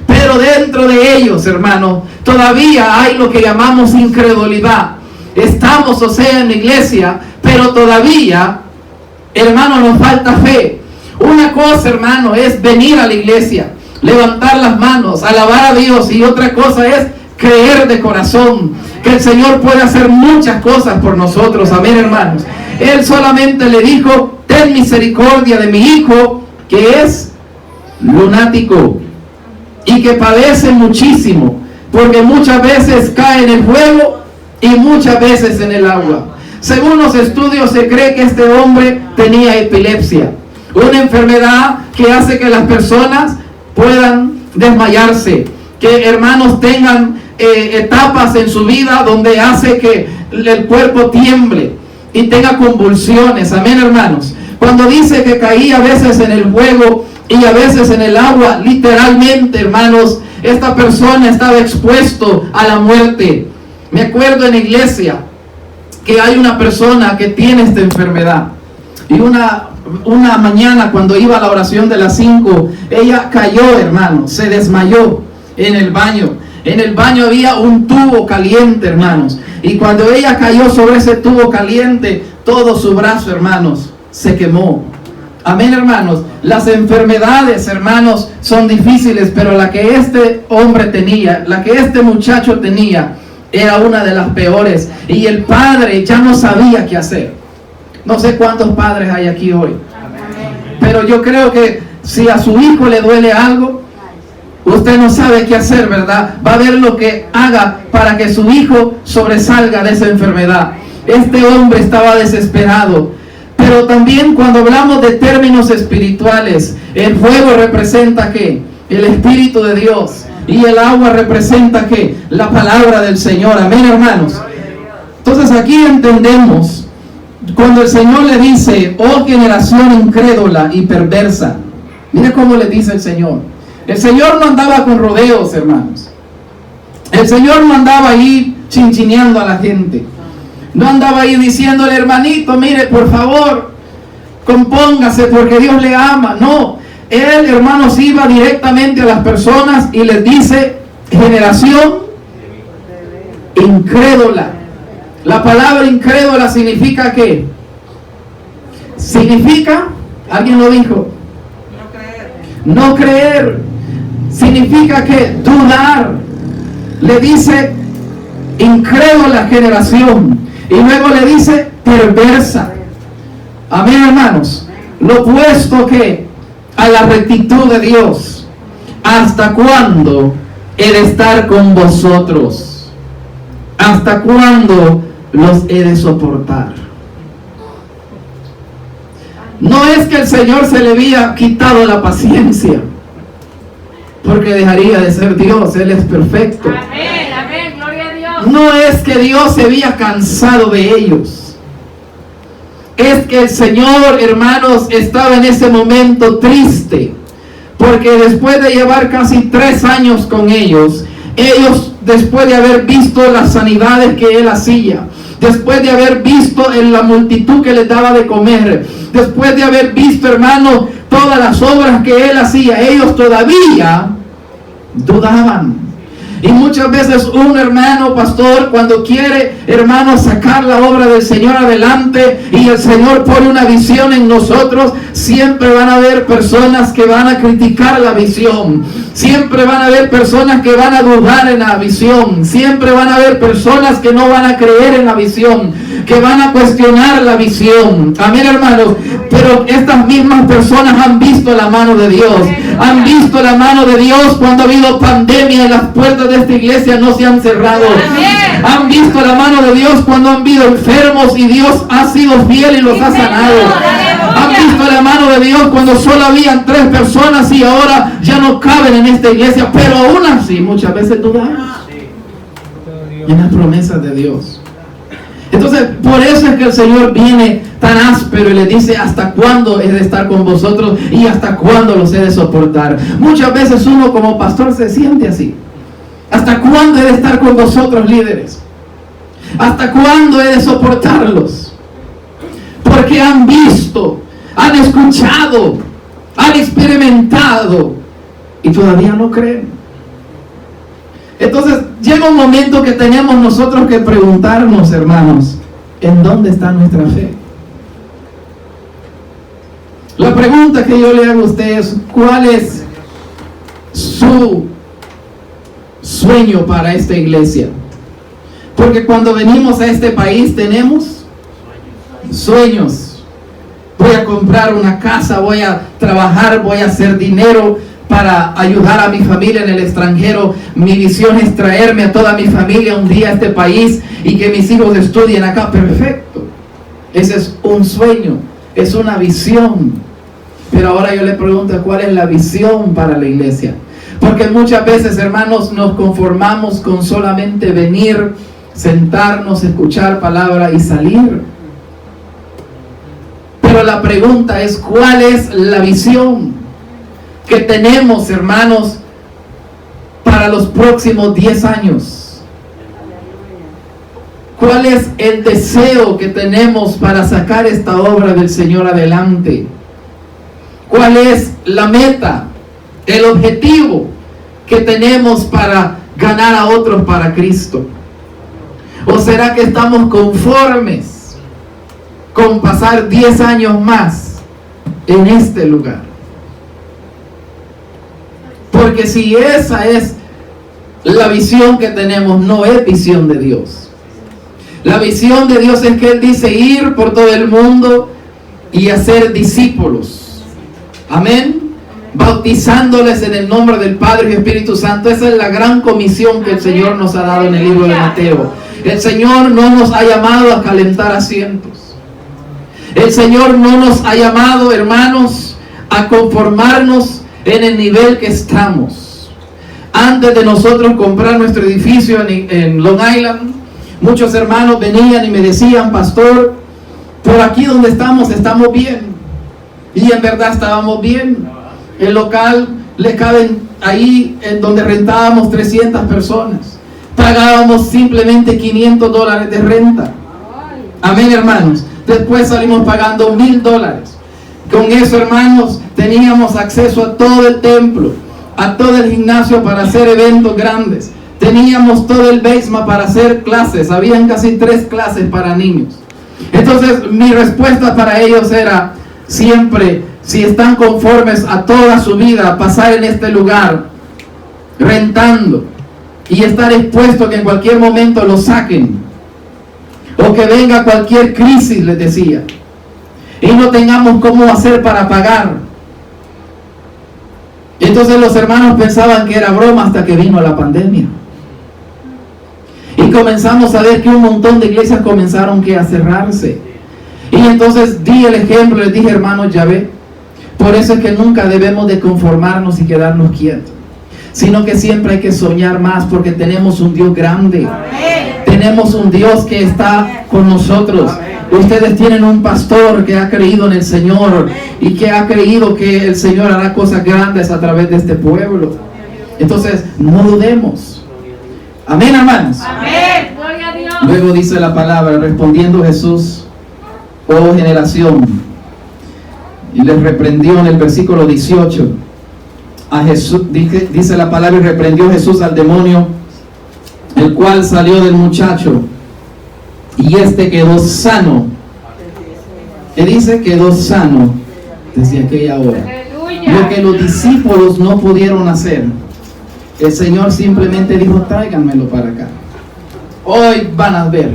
Pero dentro de ellos, hermanos, todavía hay lo que llamamos incredulidad. estamos, o sea, en la iglesia, pero todavía, hermano, nos falta fe. Una cosa, hermano, es venir a la iglesia, levantar las manos, alabar a Dios, y otra cosa es creer de corazón que el Señor puede hacer muchas cosas por nosotros. Amén, hermanos. Él solamente le dijo: ten misericordia de mi hijo, que es lunático y que padece muchísimo, porque muchas veces cae en el fuego y muchas veces en el agua. Según los estudios, se cree que este hombre tenía epilepsia, una enfermedad que hace que las personas puedan desmayarse, que, hermanos, tengan etapas en su vida donde hace que el cuerpo tiemble y tenga convulsiones. Amén, hermanos. Cuando dice que caía a veces en el fuego y a veces en el agua, literalmente, hermanos, esta persona estaba expuesto a la muerte. Me acuerdo en la iglesia que hay una persona que tiene esta enfermedad, y una mañana, cuando iba a la oración de las 5, ella cayó, hermanos, se desmayó en el baño. En el baño había un tubo caliente, hermanos, y cuando ella cayó sobre ese tubo caliente, todo su brazo, hermanos, se quemó. Amén, hermanos. Las enfermedades, hermanos, son difíciles, pero la que este hombre tenía, la que este muchacho tenía, era una de las peores, y el padre ya no sabía qué hacer. No sé cuántos padres hay aquí hoy, pero yo creo que si a su hijo le duele algo, usted no sabe qué hacer, ¿verdad? Va a ver lo que haga para que su hijo sobresalga de esa enfermedad. Este hombre estaba desesperado. Pero también, cuando hablamos de términos espirituales, el fuego representa ¿qué? El Espíritu de Dios. Y el agua representa ¿qué? La palabra del Señor. Amén, hermanos. Entonces aquí entendemos, cuando el Señor le dice: oh generación incrédula y perversa. Mire cómo le dice el Señor. El Señor no andaba con rodeos, hermanos. El Señor no andaba ahí chinchineando a la gente. No andaba ahí diciéndole: hermanito, mire, por favor, compóngase porque Dios le ama. No, Él, hermanos, iba directamente a las personas y les dice: generación incrédula. La palabra incrédula significa ¿qué? Significa, alguien lo dijo, no creer. Significa que dudar. Le dice incrédula generación, y luego le dice perversa. Amén, hermanos. Lo opuesto que a la rectitud de Dios. ¿Hasta cuándo he de estar con vosotros? ¿Hasta cuándo los he de soportar? No es que el Señor se le había quitado la paciencia, porque dejaría de ser Dios. Él es perfecto. Amén, amén, gloria a Dios. No es que Dios se había cansado de ellos. Es que el Señor, hermanos, estaba en ese momento triste, porque después de llevar casi 3 años con ellos, después de haber visto las sanidades que Él hacía, después de haber visto en la multitud que les daba de comer, después de haber visto, hermanos, todas las obras que Él hacía, ellos todavía dudaban. Y muchas veces un hermano pastor, cuando quiere, hermano, sacar la obra del Señor adelante, y el Señor pone una visión en nosotros, siempre van a haber personas que van a criticar la visión. Siempre van a haber personas que van a dudar en la visión. Siempre van a haber personas que no van a creer en la visión, que van a cuestionar la visión. Amén, hermanos. Pero estas mismas personas han visto la mano de Dios. Han visto la mano de Dios cuando ha habido pandemia y las puertas de esta iglesia no se han cerrado. Han visto la mano de Dios cuando han habido enfermos y Dios ha sido fiel y los ha sanado. Han visto la mano de Dios cuando solo habían 3 personas y ahora ya no caben en esta iglesia, pero aún así muchas veces dudamos en las promesas de Dios. Entonces, por eso es que el Señor viene tan áspero y le dice: ¿hasta cuándo he de estar con vosotros y hasta cuándo los he de soportar? Muchas veces uno como pastor se siente así. ¿Hasta cuándo he de estar con vosotros, líderes? ¿Hasta cuándo he de soportarlos? Porque han visto, han escuchado, han experimentado y todavía no creen. Entonces llega llega un momento que tenemos nosotros que preguntarnos, hermanos, ¿en dónde está nuestra fe? La pregunta que yo le hago a usted es, ¿cuál es su sueño para esta iglesia? Porque cuando venimos a este país tenemos sueños. Voy a comprar una casa, voy a trabajar, voy a hacer dinero para ayudar a mi familia en el extranjero. Mi visión es traerme a toda mi familia un día a este país y que mis hijos estudien acá. Perfecto. Ese es un sueño, es una visión. Pero ahora yo le pregunto, ¿cuál es la visión para la iglesia? Porque muchas veces, hermanos, nos conformamos con solamente venir, sentarnos, escuchar palabra y salir. Pero la pregunta es, ¿cuál es la visión que tenemos, hermanos, para los próximos 10 años? ¿Cuál es el deseo que tenemos para sacar esta obra del Señor adelante? ¿Cuál es la meta, el objetivo que tenemos para ganar a otros para Cristo? ¿O será que estamos conformes con pasar 10 años más en este lugar? Porque si esa es la visión que tenemos, no es visión de Dios. La visión de Dios es que Él dice ir por todo el mundo y hacer discípulos. Amén. Bautizándoles en el nombre del Padre y Espíritu Santo. Esa es la gran comisión que el Señor nos ha dado en el libro de Mateo. El Señor no nos ha llamado a calentar asientos. El Señor no nos ha llamado, hermanos, a conformarnos en el nivel que estamos. Antes de nosotros comprar nuestro edificio en Long Island, muchos hermanos venían y me decían, pastor, por aquí donde estamos bien. Y en verdad estábamos bien. El local le caben ahí en donde rentábamos 300 personas. Pagábamos simplemente $500 de renta. Amén, hermanos. Después salimos pagando $1,000. Con eso, hermanos, teníamos acceso a todo el templo, a todo el gimnasio para hacer eventos grandes. Teníamos todo el basement para hacer clases. Habían casi 3 clases para niños. Entonces, mi respuesta para ellos era siempre, si están conformes a toda su vida a pasar en este lugar, rentando, y estar expuesto a que en cualquier momento lo saquen, o que venga cualquier crisis, les decía, y no tengamos cómo hacer para pagar. Entonces los hermanos pensaban que era broma hasta que vino la pandemia. Y comenzamos a ver que un montón de iglesias comenzaron a cerrarse. Y entonces di el ejemplo, les dije, hermanos, ya ve, por eso es que nunca debemos de conformarnos y quedarnos quietos, sino que siempre hay que soñar más, porque tenemos un Dios grande. Tenemos un Dios que está con nosotros. Ustedes tienen un pastor que ha creído en el Señor y que ha creído que el Señor hará cosas grandes a través de este pueblo. Entonces, no dudemos. Amén, hermanos. Amén. Gloria a Dios. Luego dice la palabra, respondiendo Jesús, oh generación, y les reprendió en el versículo 18 a Jesús, dice la palabra, y reprendió Jesús al demonio, el cual salió del muchacho, y este quedó sano. ¿Qué dice? Quedó sano desde aquella hora. Aleluya. Lo que los discípulos no pudieron hacer, el Señor simplemente dijo, tráiganmelo para acá. Hoy van a ver,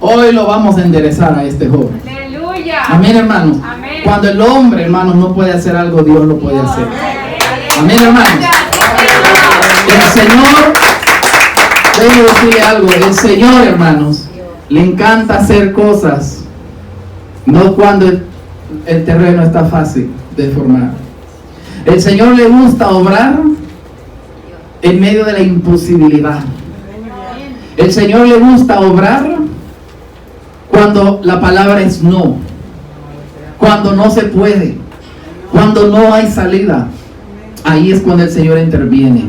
hoy lo vamos a enderezar a este joven. Aleluya. Amén, hermanos. Amén. Cuando el hombre, hermanos, no puede hacer algo, Dios lo puede hacer. Amén, hermanos. El Señor, déjenme decirle algo, el Señor, hermanos, le encanta hacer cosas, no cuando el terreno está fácil de formar. El Señor le gusta obrar en medio de la imposibilidad. El Señor le gusta obrar cuando la palabra es no, cuando no se puede, cuando no hay salida. Ahí es cuando el Señor interviene.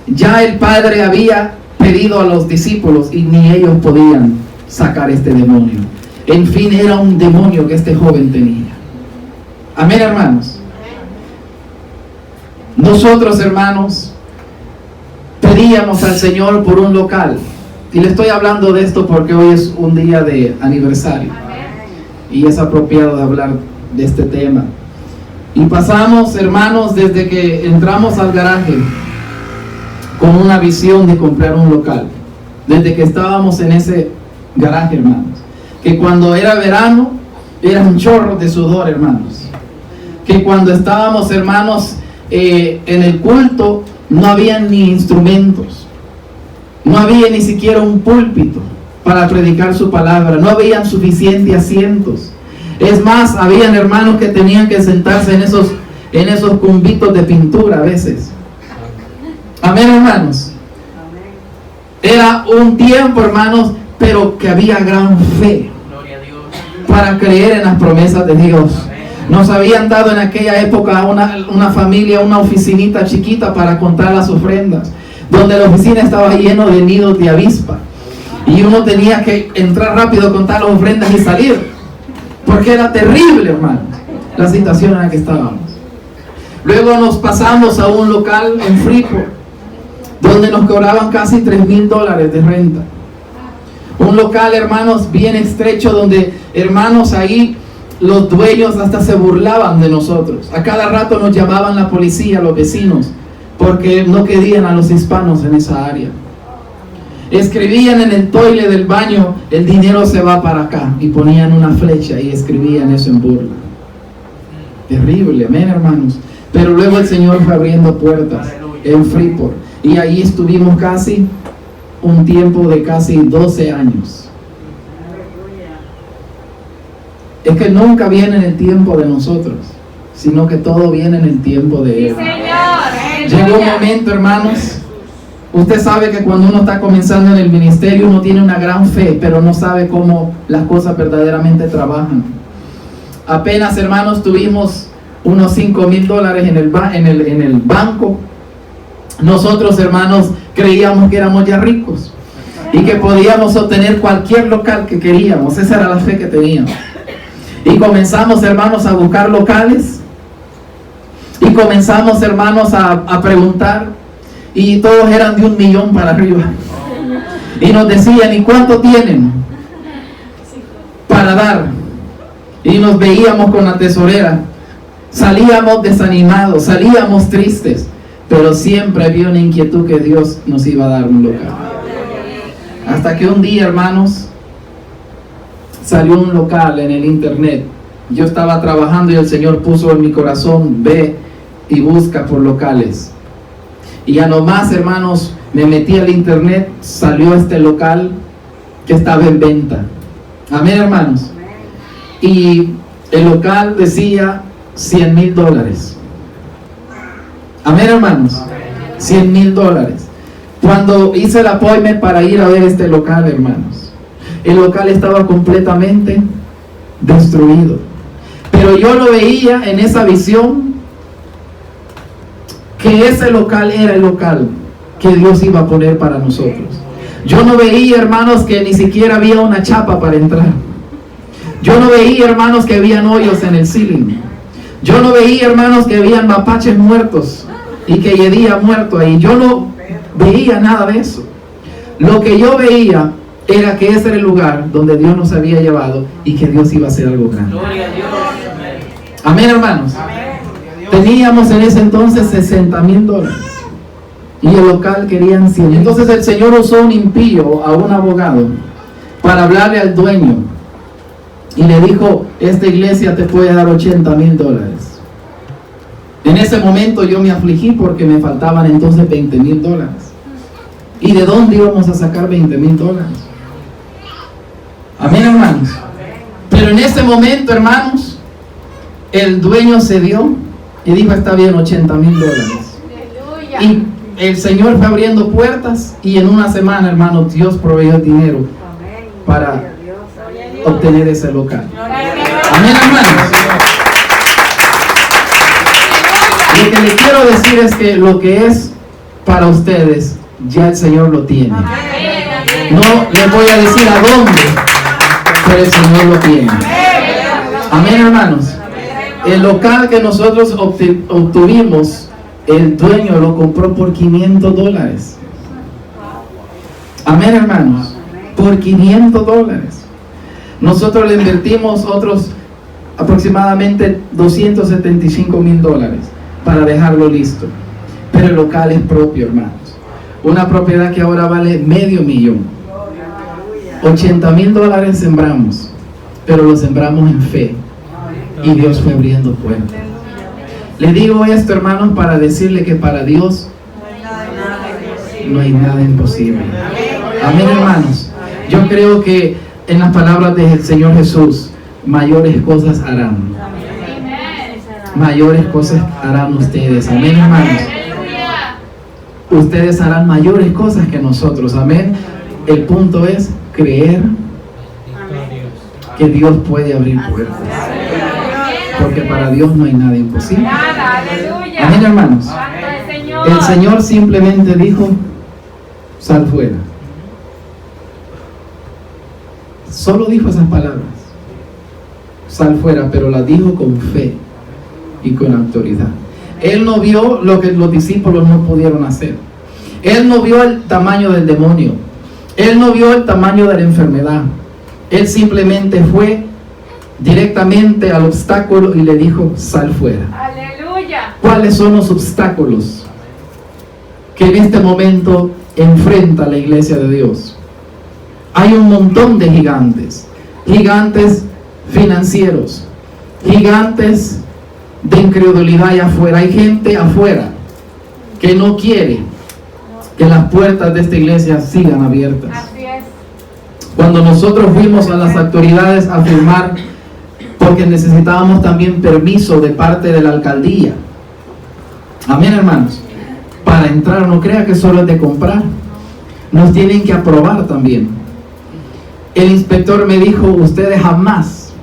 Ya el Padre había pedido a los discípulos y ni ellos podían sacar este demonio. En fin, era un demonio que este joven tenía. Amén, hermanos. Nosotros, hermanos, pedimos pedíamos al Señor por un local. Y le estoy hablando de esto porque hoy es un día de aniversario. Y es apropiado de hablar de este tema. Y pasamos, hermanos, desde que entramos al garaje con una visión de comprar un local. Desde que estábamos en ese garaje, hermanos. Que cuando era verano, era un chorro de sudor, hermanos. Que cuando estábamos, hermanos, en el culto, no había ni instrumentos. No había ni siquiera un púlpito para predicar su palabra. No habían suficientes asientos. Es más, habían hermanos que tenían que sentarse en esos cumbitos de pintura a veces. Amén, hermanos. Era un tiempo, hermanos, pero que había gran fe para creer en las promesas de Dios. Nos habían dado en aquella época una familia, una oficinita chiquita para contar las ofrendas, donde la oficina estaba lleno de nidos de avispa. Y uno tenía que entrar rápido a contar las ofrendas y salir, porque era terrible, hermanos, la situación en la que estábamos. Luego nos pasamos a un local en Freeport, donde nos cobraban casi $3,000 de renta. Un local, hermanos, bien estrecho, donde, hermanos, ahí los dueños hasta se burlaban de nosotros. A cada rato nos llamaban la policía, los vecinos, porque no querían a los hispanos en esa área. Escribían en el toile del baño: el dinero se va para acá, y ponían una flecha y escribían eso en burla. Terrible, amén, hermanos. Pero luego el Señor fue abriendo puertas en Freeport, y ahí estuvimos casi un tiempo de casi 12 años. Es que nunca viene en el tiempo de nosotros, sino que todo viene en el tiempo de Él. Llegó un momento, hermanos, usted sabe que cuando uno está comenzando en el ministerio, uno tiene una gran fe, pero no sabe cómo las cosas verdaderamente trabajan. Apenas, hermanos, tuvimos unos $5,000 en el banco. Nosotros, hermanos, creíamos que éramos ya ricos y que podíamos obtener cualquier local que queríamos. Esa era la fe que teníamos. Y comenzamos, hermanos, a buscar locales. Y comenzamos, hermanos, a preguntar. Y todos eran de $1 millón para arriba. Y nos decían: ¿y cuánto tienen para dar? Y nos veíamos con la tesorera. Salíamos desanimados, salíamos tristes. Pero siempre había una inquietud que Dios nos iba a dar un local. Hasta que un día, hermanos, salió un local en el internet. Yo estaba trabajando y el Señor puso en mi corazón: ve y busca por locales. Y ya nomás, hermanos, me metí al internet, salió este local que estaba en venta. Amén, hermanos. Y el local decía $100,000. Amén, hermanos. $100,000. Cuando hice el appointment para ir a ver este local, hermanos, el local estaba completamente destruido. Pero yo lo veía en esa visión, que ese local era el local que Dios iba a poner para nosotros. Yo no veía, hermanos, que ni siquiera había una chapa para entrar. Yo no veía, hermanos, que habían hoyos en el ceiling. Yo no veía, hermanos, que habían mapaches muertos y que Yedía muerto ahí. Yo no veía nada de eso. Lo que yo veía era que ese era el lugar donde Dios nos había llevado y que Dios iba a hacer algo grande. Amén, hermanos. Teníamos en ese entonces $60,000 y el local querían 100. Entonces el Señor usó un impío, a un abogado, para hablarle al dueño y le dijo: esta iglesia te puede dar $80,000. En ese momento yo me afligí porque me faltaban entonces $20,000. ¿Y de dónde íbamos a sacar $20,000? Amén, hermanos. Pero en ese momento, hermanos, el dueño cedió y dijo: está bien, $80,000. Y el Señor fue abriendo puertas, y en una semana, hermanos, Dios proveyó el dinero para obtener ese local. Amén, hermanos. Lo que les quiero decir es que lo que es para ustedes, ya el Señor lo tiene. No les voy a decir a dónde, pero el Señor lo tiene. Amén, hermanos. El local que nosotros obtuvimos, el dueño lo compró por $500. Amén, hermanos. Por $500. Nosotros le invertimos otros aproximadamente $275,000 para dejarlo listo. Pero el local es propio, hermanos. Una propiedad que ahora vale $500,000. $80,000 sembramos, pero lo sembramos en fe. Y Dios fue abriendo puertas. Le digo esto, hermanos, para decirle que para Dios no hay nada imposible. Amén, hermanos. Yo creo que en las palabras del Señor Jesús, mayores cosas harán. Mayores cosas harán ustedes. Amén, hermanos. Ustedes harán mayores cosas que nosotros. Amén. El punto es creer que Dios puede abrir puertas. Porque para Dios no hay nada imposible. Amén, hermanos. El Señor simplemente dijo: sal fuera. Solo dijo esas palabras: sal fuera, pero las dijo con fe y con autoridad. Él no vio lo que los discípulos no pudieron hacer. Él no vio el tamaño del demonio. Él no vio el tamaño de la enfermedad. Él simplemente fue directamente al obstáculo y le dijo: sal fuera. Aleluya. ¿Cuáles son los obstáculos que en este momento enfrenta la iglesia de Dios? Hay un montón de gigantes. Gigantes financieros. Gigantes de incredulidad allá afuera. Hay gente afuera que no quiere que las puertas de esta iglesia sigan abiertas. Así es. Cuando nosotros fuimos a las autoridades a firmar, porque necesitábamos también permiso de parte de la alcaldía. Amén, hermanos. Para entrar, no crea que solo es de comprar. Nos tienen que aprobar también. El inspector me dijo: ustedes jamás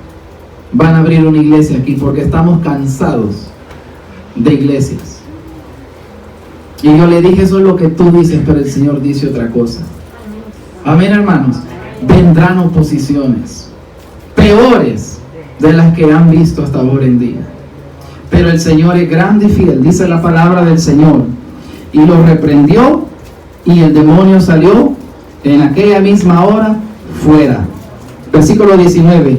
van a abrir una iglesia aquí porque estamos cansados de iglesias. Y yo le dije: eso es lo que tú dices, pero el Señor dice otra cosa. Amén, hermanos. Vendrán oposiciones peores de las que han visto hasta ahora en día. Pero el Señor es grande y fiel, dice la palabra del Señor. Y lo reprendió, y el demonio salió en aquella misma hora fuera. Versículo 19.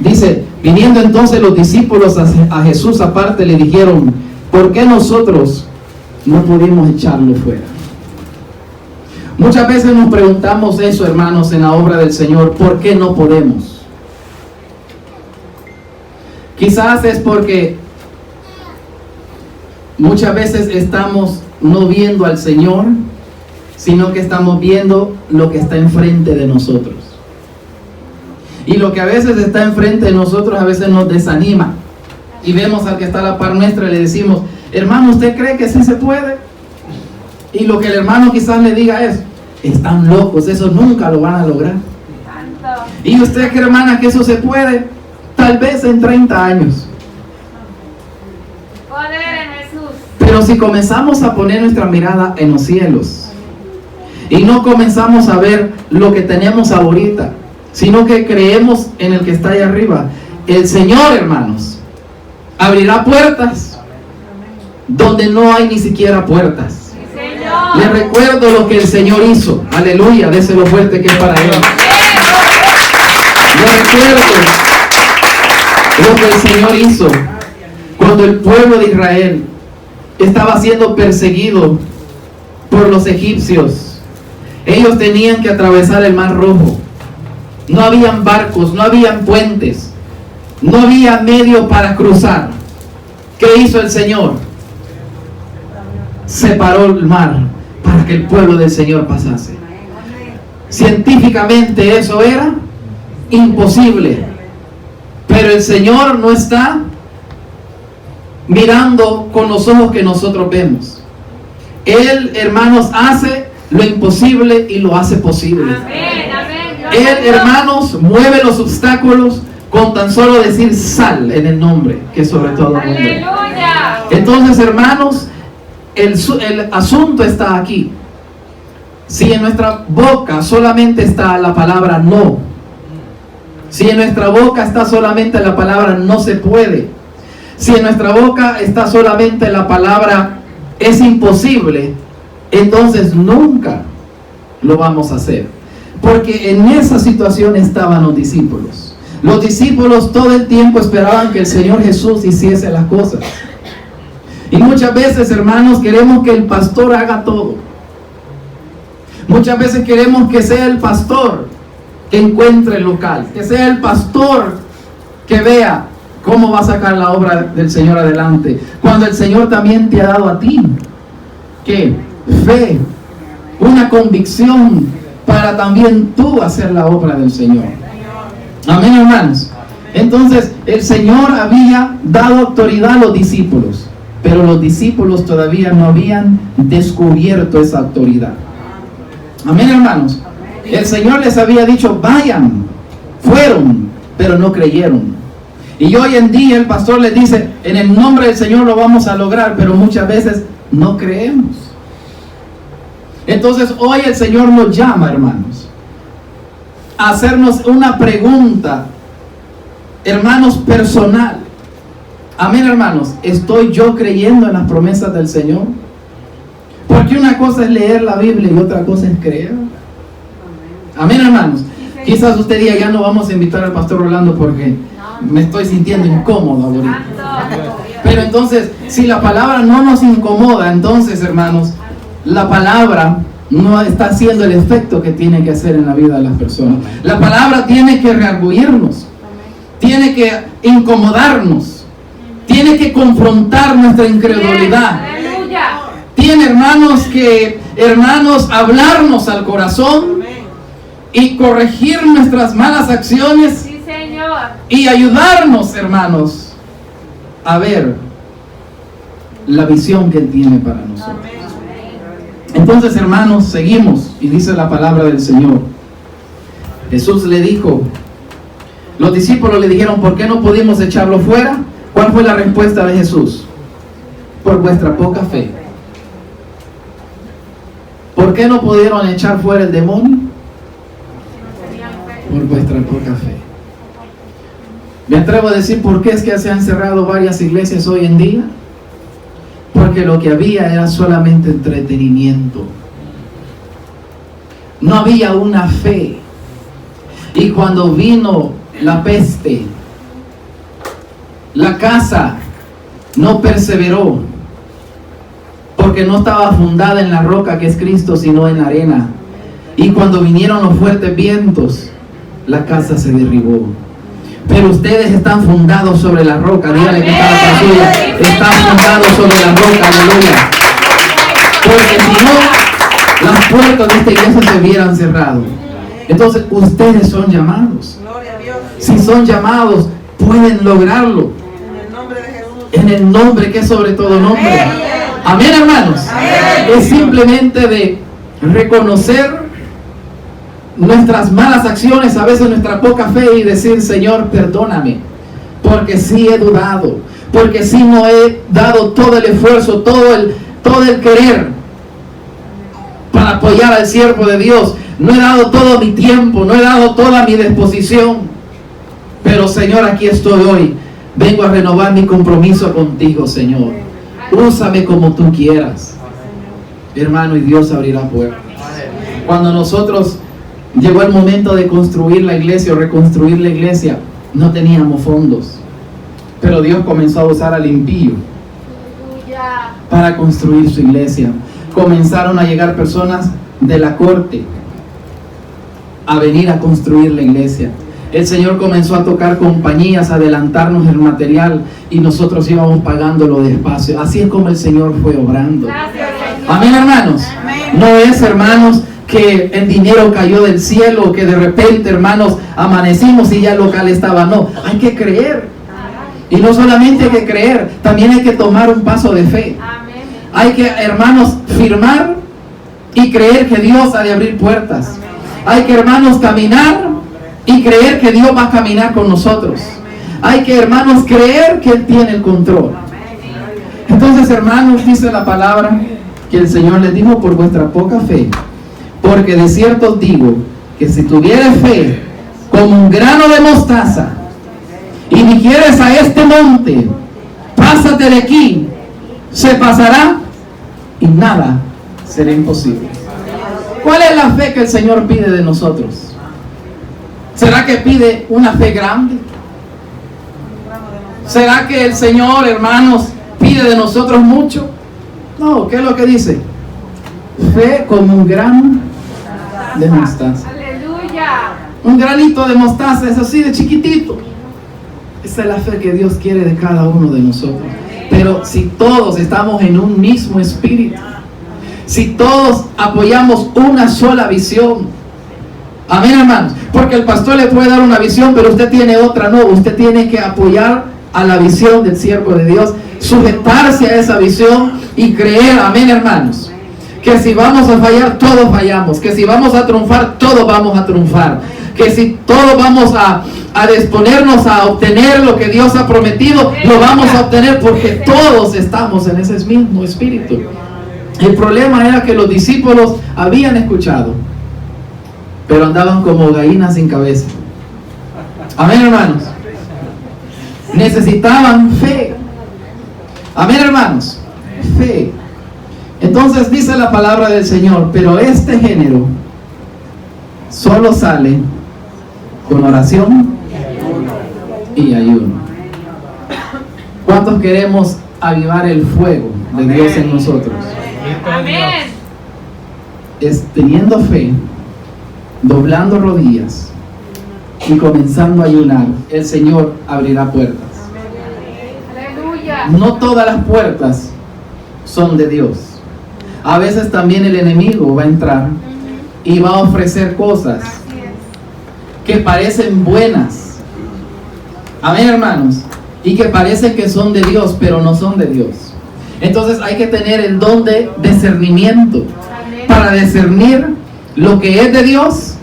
Dice: viniendo entonces los discípulos a Jesús aparte, le dijeron: ¿por qué nosotros no pudimos echarlo fuera? Muchas veces nos preguntamos eso, hermanos, en la obra del Señor: ¿por qué no podemos? Quizás es porque muchas veces estamos no viendo al Señor, sino que estamos viendo lo que está enfrente de nosotros. Y lo que a veces está enfrente de nosotros a veces nos desanima. Y vemos al que está a la par nuestra y le decimos: hermano, ¿usted cree que sí se puede? Y lo que el hermano quizás le diga es: están locos, eso nunca lo van a lograr. ¿Y usted cree, hermana, que eso se puede? Tal vez en 30 años. Poder en Jesús. Pero si comenzamos a poner nuestra mirada en los cielos y no comenzamos a ver lo que tenemos ahorita, sino que creemos en el que está ahí arriba, el Señor, hermanos, abrirá puertas donde no hay ni siquiera puertas. Les recuerdo lo que el Señor hizo. Aleluya, déselo fuerte que es para Él. Les recuerdo lo que el Señor hizo cuando el pueblo de Israel estaba siendo perseguido por los egipcios. Ellos tenían que atravesar el Mar Rojo. No habían barcos, no habían puentes, no había medio para cruzar. ¿Qué hizo el Señor? Separó el mar para que el pueblo del Señor pasase. Científicamente eso era imposible, pero el Señor no está mirando con los ojos que nosotros vemos. Él, hermanos, hace lo imposible y lo hace posible. Él, hermanos, mueve los obstáculos con tan solo decir: sal, en el nombre que es sobre todo nombre. Entonces, hermanos, el asunto está aquí. Si en nuestra boca solamente está la palabra no, si en nuestra boca está solamente la palabra no se puede, si en nuestra boca está solamente la palabra es imposible, entonces nunca lo vamos a hacer. Porque en esa situación estaban los discípulos. Los discípulos todo el tiempo esperaban que el Señor Jesús hiciese las cosas. Y muchas veces, hermanos, queremos que el pastor haga todo. Muchas veces queremos que sea el pastor que encuentre el local, que sea el pastor que vea cómo va a sacar la obra del Señor adelante. Cuando el Señor también te ha dado a ti, ¿qué? Fe, una convicción para también tú hacer la obra del Señor. Amén, hermanos. Entonces, el Señor había dado autoridad a los discípulos, pero los discípulos todavía no habían descubierto esa autoridad. Amén, hermanos. El Señor les había dicho, vayan. Fueron, pero no creyeron. Y hoy en día el pastor les dice, en el nombre del Señor lo vamos a lograr, pero muchas veces no creemos. Entonces hoy el Señor nos llama, hermanos, a hacernos una pregunta, hermanos, personal. Amén, hermanos. ¿Estoy yo creyendo en las promesas del Señor? Porque una cosa es leer la Biblia y otra cosa es creer. Amén, hermanos. Quizás usted diga, ya no vamos a invitar al pastor Rolando porque me estoy sintiendo incómodo ahorita. Pero entonces, si la palabra no nos incomoda, entonces, hermanos, la palabra no está haciendo el efecto que tiene que hacer en la vida de las personas. La palabra tiene que reargüirnos, tiene que incomodarnos, tiene que confrontar nuestra incredulidad. Tiene, hermanos, hablarnos al corazón y corregir nuestras malas acciones. Sí, Señor. Y ayudarnos, hermanos, a ver la visión que Él tiene para nosotros. Entonces, hermanos, seguimos y dice la palabra del Señor. Jesús le dijo, los discípulos le dijeron, ¿por qué no pudimos echarlo fuera? ¿Cuál fue la respuesta de Jesús? Por vuestra poca fe. ¿Por qué no pudieron echar fuera el demonio? Por vuestra poca fe. Me atrevo a decir por qué es que se han cerrado varias iglesias hoy en día. Porque lo que había era solamente entretenimiento. No había una fe. Y cuando vino la peste, la casa no perseveró. Porque no estaba fundada en la roca que es Cristo, sino en la arena. Y cuando vinieron los fuertes vientos, la casa se derribó. Pero ustedes están fundados sobre la roca. Dígale que está la suya. Están fundados sobre la roca, aleluya. Porque si no, las puertas de esta iglesia se hubieran cerrado. Entonces, ustedes son llamados. Si son llamados, pueden lograrlo. En el nombre que es sobre todo nombre. Amén, hermanos. Es simplemente de reconocer nuestras malas acciones, a veces nuestra poca fe, y decir, Señor, perdóname, porque sí he dudado, porque sí no he dado todo el esfuerzo, todo el querer para apoyar al siervo de Dios. No he dado todo mi tiempo, no he dado toda mi disposición, pero Señor, aquí estoy hoy. Vengo a renovar mi compromiso contigo, Señor. Úsame como tú quieras, hermano, y Dios abrirá puertas. Cuando nosotros llegó el momento de construir la iglesia o reconstruir la iglesia, no teníamos fondos, pero Dios comenzó a usar al impío para construir su iglesia. Comenzaron a llegar personas de la corte a venir a construir la iglesia. El Señor comenzó a tocar compañías, a adelantarnos el material, y nosotros íbamos pagándolo despacio. Así es como el Señor fue obrando. Amén, hermanos. No es, hermanos, que el dinero cayó del cielo, que de repente, hermanos, amanecimos y ya el local estaba. No, hay que creer. Y no solamente hay que creer, también hay que tomar un paso de fe. Hay que, hermanos, firmar y creer que Dios ha de abrir puertas. Hay que, hermanos, caminar y creer que Dios va a caminar con nosotros. Hay que, hermanos, creer que Él tiene el control. Entonces, hermanos, dice la palabra que el Señor les dijo, por vuestra poca fe. Porque de cierto os digo que si tuvieres fe como un grano de mostaza y dijeres a este monte, pásate de aquí, se pasará, y nada será imposible. ¿Cuál es la fe que el Señor pide de nosotros? ¿Será que pide una fe grande? ¿Será que el Señor, hermanos, pide de nosotros mucho? No, ¿qué es lo que dice? Fe como un grano de mostaza. Aleluya. Un granito de mostaza es así de chiquitito. Esa es la fe que Dios quiere de cada uno de nosotros. Pero si todos estamos en un mismo espíritu, si todos apoyamos una sola visión, amén, hermanos, porque el pastor le puede dar una visión, pero usted tiene otra, no, usted tiene que apoyar a la visión del siervo de Dios, sujetarse a esa visión y creer, amén, hermanos, que si vamos a fallar, todos fallamos, que si vamos a triunfar, todos vamos a triunfar, que si todos vamos a disponernos a obtener lo que Dios ha prometido, lo vamos a obtener, porque todos estamos en ese mismo espíritu. El problema era que los discípulos habían escuchado, pero andaban como gallinas sin cabeza. Amén, hermanos. Necesitaban fe. Amén, hermanos. Fe. Entonces dice la palabra del Señor, pero este género solo sale con oración y ayuno. ¿Cuántos queremos avivar el fuego de Dios en nosotros? Amén. Es teniendo fe, doblando rodillas y comenzando a ayunar, el Señor abrirá puertas. Aleluya. No todas las puertas son de Dios. A veces también el enemigo va a entrar y va a ofrecer cosas que parecen buenas. Amén, hermanos. Y que parece que son de Dios, pero no son de Dios. Entonces hay que tener el don de discernimiento para discernir lo que es de Dios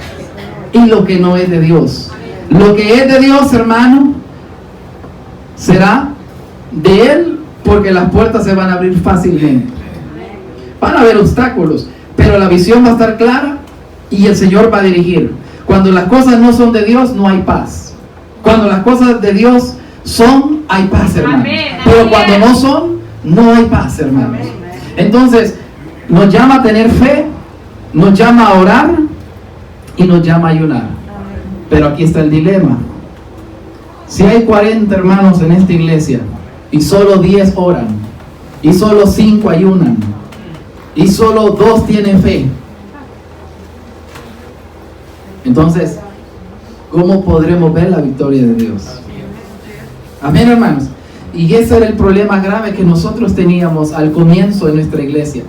y lo que no es de Dios. Lo que es de Dios, hermano, será de Él, porque las puertas se van a abrir fácilmente. Van a haber obstáculos, pero la visión va a estar clara y el Señor va a dirigir. Cuando las cosas no son de Dios, no hay paz. Cuando las cosas de Dios son, hay paz, hermano. Pero cuando no son, no hay paz, hermanos. Entonces, nos llama a tener fe, nos llama a orar y nos llama a ayunar. Pero aquí está el dilema. Si hay 40 hermanos en esta iglesia y solo 10 oran, y solo 5 ayunan, y solo 2 tienen fe, entonces, ¿cómo podremos ver la victoria de Dios? Amén, hermanos. Y ese era el problema grave que nosotros teníamos al comienzo de nuestra iglesia,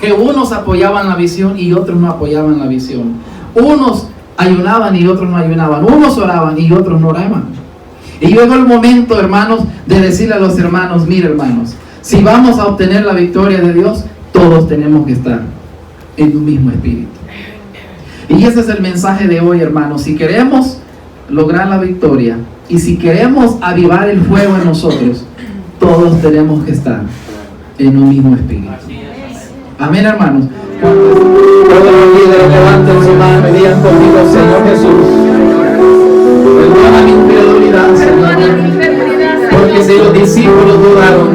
que unos apoyaban la visión y otros no apoyaban la visión. Unos ayunaban y otros no ayunaban. Unos oraban y otros no oraban. Y llegó el momento, hermanos, de decirle a los hermanos: mire, hermanos, si vamos a obtener la victoria de Dios, todos tenemos que estar en un mismo espíritu. Y ese es el mensaje de hoy, hermanos. Si queremos lograr la victoria y si queremos avivar el fuego en nosotros, todos tenemos que estar en un mismo espíritu. Amén, hermanos. Todos los líderes levanten su mano y digan conmigo: Señor Jesús, perdona mi incredulidad, Señor, porque si los discípulos dudaron,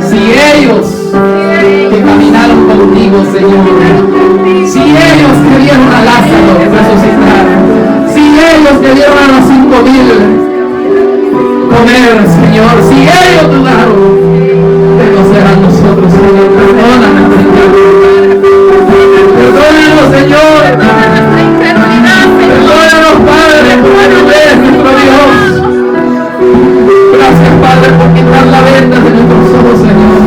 si ellos que caminaron contigo, Señor, si ellos que vieron a Lázaro resucitar, si ellos que vieron a los 5,000 comer, Señor, si ellos dudaron, que no serán nosotros, Señor. Perdónanos, Señor. Perdónanos, Señor. Perdónanos, Padre, porque tú eres nuestro Dios. Gracias, Padre, por quitar la venda de nuestros ojos, Señor.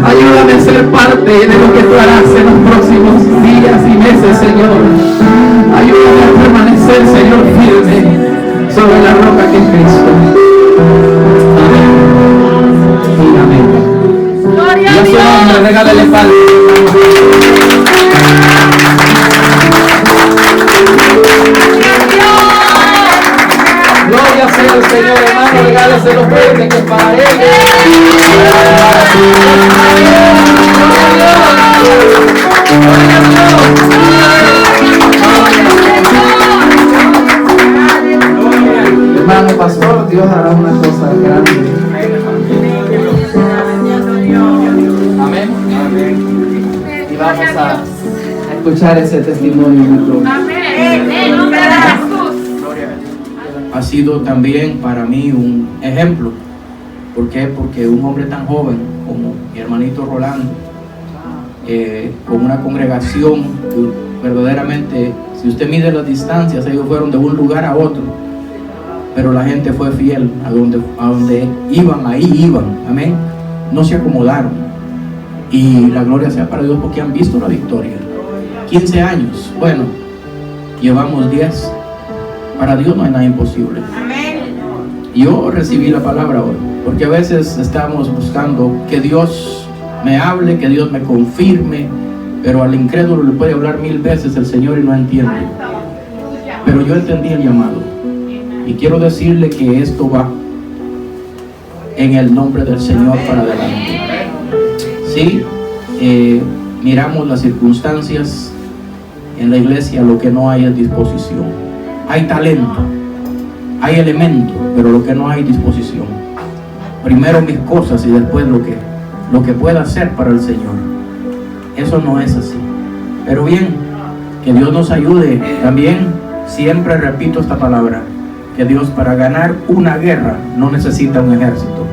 Ayúdame a ser parte de lo que tú harás en los próximos días y meses, Señor. Ayúdame a permanecer, Señor, firme sobre la roca que es Cristo. Amén. Y amén. Gloria Y a a su nombre, Dios. regálale palmas. Gloria sea el Señor, hermano. Regálese los fuertes que es para Él. Hermano pastor, Dios hará una cosa grande. Amén. Y vamos a escuchar ese testimonio. Amén. En el nombre de Jesús. Ha sido también para mí un ejemplo. ¿Por qué? Porque un hombre tan joven como mi hermanito Rolando, con una congregación que verdaderamente, si usted mide las distancias, ellos fueron de un lugar a otro, pero la gente fue fiel a donde iban, ahí iban, amén, no se acomodaron, y la gloria sea para Dios porque han visto la victoria. 15 años, bueno, llevamos 10, para Dios no hay nada imposible. Yo recibí la palabra hoy, porque a veces estamos buscando que Dios me hable, que Dios me confirme, pero al incrédulo le puede hablar 1000 veces el Señor y no entiende. Pero yo entendí el llamado y quiero decirle que esto va en el nombre del Señor para adelante. Sí, miramos las circunstancias en la iglesia, lo que no hay es disposición. Hay talento, hay elemento, pero lo que no hay disposición. Primero mis cosas y después lo que pueda hacer para el Señor. Eso no es así. Pero bien, que Dios nos ayude. También siempre repito esta palabra, que Dios para ganar una guerra no necesita un ejército.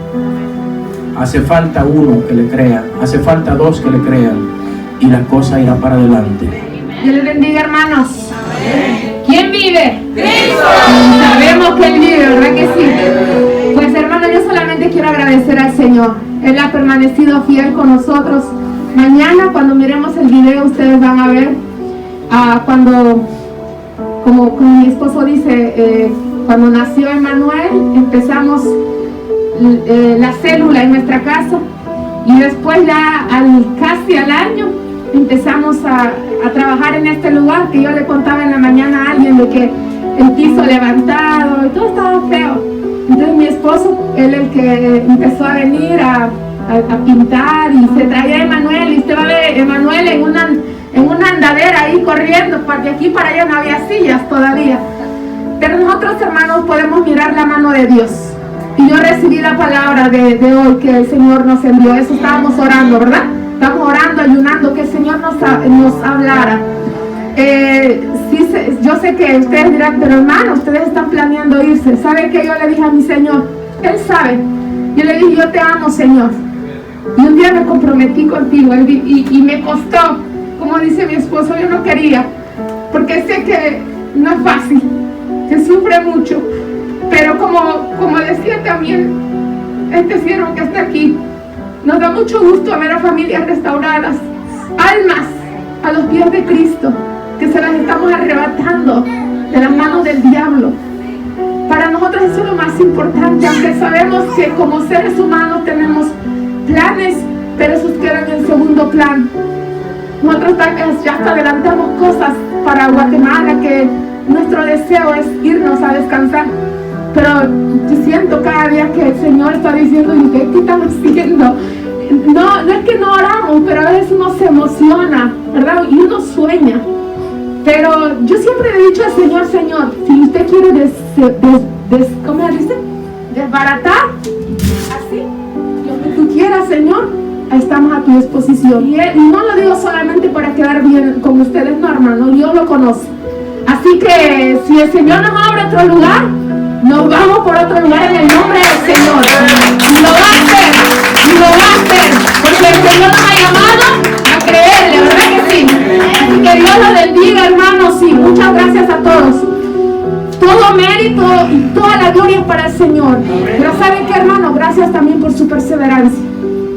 Hace falta uno que le crea, hace falta 2 que le crean y la cosa irá para adelante. Dios les bendiga, hermanos. ¿Quién vive? ¡Cristo! Sabemos que Él vive, ¿verdad que sí? Pues hermano, yo solamente quiero agradecer al Señor. Él ha permanecido fiel con nosotros. Mañana cuando miremos el video ustedes van a ver cuando, como mi esposo dice, cuando nació Emanuel empezamos la célula en nuestra casa y después ya casi al año empezamos a trabajar en este lugar, que yo le contaba en la mañana a alguien de que el piso levantado y todo estaba feo. Entonces mi esposo, él el que empezó a venir a pintar y se traía a Emanuel y usted va a ver Emanuel en una andadera ahí corriendo, porque aquí para allá no había sillas todavía. Pero nosotros, hermanos, podemos mirar la mano de Dios. Y yo recibí la palabra de hoy que el Señor nos envió. Eso estábamos orando, ¿verdad? Estamos orando, ayunando, que el Señor nos hablara. Yo sé que ustedes dirán, pero hermano, ustedes están planeando irse. ¿Sabe qué? Yo le dije a mi Señor, Él sabe. Yo le dije, yo te amo, Señor. Y un día me comprometí contigo y me costó, como dice mi esposo, yo no quería, porque sé que no es fácil, que sufre mucho. Pero como decía también este siervo que está aquí, nos da mucho gusto ver a familias restauradas, almas a los pies de Cristo, que se las estamos arrebatando de las manos del diablo. Para nosotros eso es lo más importante, aunque sabemos que como seres humanos tenemos planes, pero esos quedan en segundo plan. Nosotros tal vez ya hasta adelantamos cosas para Guatemala, que nuestro deseo es irnos a descansar. Pero yo siento cada día que el Señor está diciendo, ¿y qué están haciendo? No es que no oramos, pero a veces uno se emociona, ¿verdad? Y uno sueña. Pero yo siempre le he dicho al Señor, Señor, si usted quiere ¿cómo dice? Desbaratar, así, lo que tú quieras, Señor, estamos a tu disposición. Y no lo digo solamente para quedar bien con ustedes, no, hermano, Dios lo conoce. Así que si el Señor nos abre otro lugar, nos vamos por otro lugar en el nombre del Señor. Y lo va a hacer, porque el Señor nos ha llamado a creerle, ¿verdad que sí? Así que Dios los bendiga, hermanos, y muchas gracias a todos. Todo mérito y toda la gloria es para el Señor. Pero ¿saben qué, hermano? Gracias también por su perseverancia.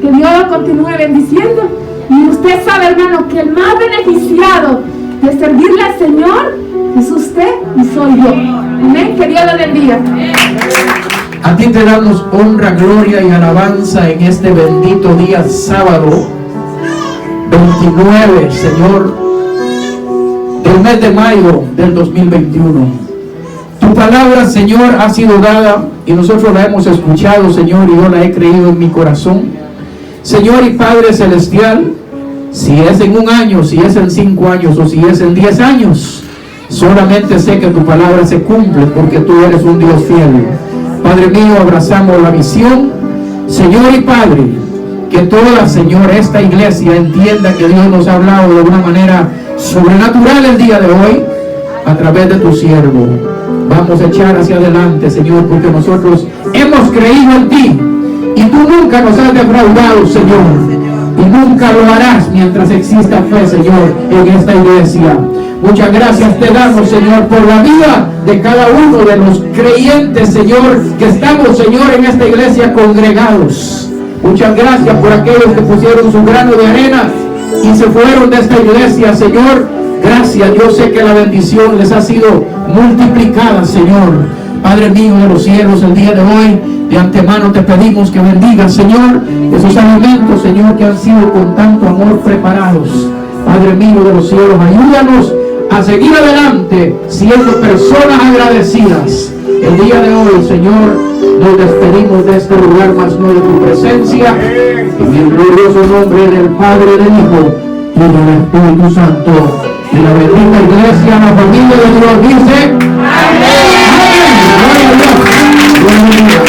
Que Dios lo continúe bendiciendo. Y usted sabe, hermano, que el más beneficiado de servirle al Señor es usted y soy yo. Amén. Que Dios lo bendiga. A ti te damos honra, gloria y alabanza en este bendito día sábado 29, Señor, del mes de mayo del 2021. Tu palabra, Señor, ha sido dada y nosotros la hemos escuchado, Señor, y yo la he creído en mi corazón. Señor y Padre Celestial, si es en 1 año, si es en 5 años o si es en 10 años, solamente sé que tu palabra se cumple porque tú eres un Dios fiel. Padre mío, abrazamos la visión, Señor y Padre, que toda, Señor, esta iglesia entienda que Dios nos ha hablado de una manera sobrenatural el día de hoy a través de tu siervo. Vamos a echar hacia adelante, Señor, porque nosotros hemos creído en ti y tú nunca nos has defraudado, Señor, y nunca lo harás mientras exista fe, Señor, en esta iglesia. Muchas gracias te damos, Señor, por la vida de cada uno de los creyentes, Señor, que estamos, Señor, en esta iglesia congregados. Muchas gracias por aquellos que pusieron su grano de arena y se fueron de esta iglesia, Señor. Gracias, yo sé que la bendición les ha sido multiplicada, Señor. Padre mío de los cielos, el día de hoy, de antemano te pedimos que bendigas, Señor, esos alimentos, Señor, que han sido con tanto amor preparados. Padre mío de los cielos, ayúdanos a seguir adelante siendo personas agradecidas. El día de hoy, Señor, nos despedimos de este lugar, más no de tu presencia. En el glorioso nombre del Padre, del Hijo y del Espíritu Santo. Y la bendita iglesia, la familia de Dios dice: amén. Gloria a Dios. Gloria a Dios.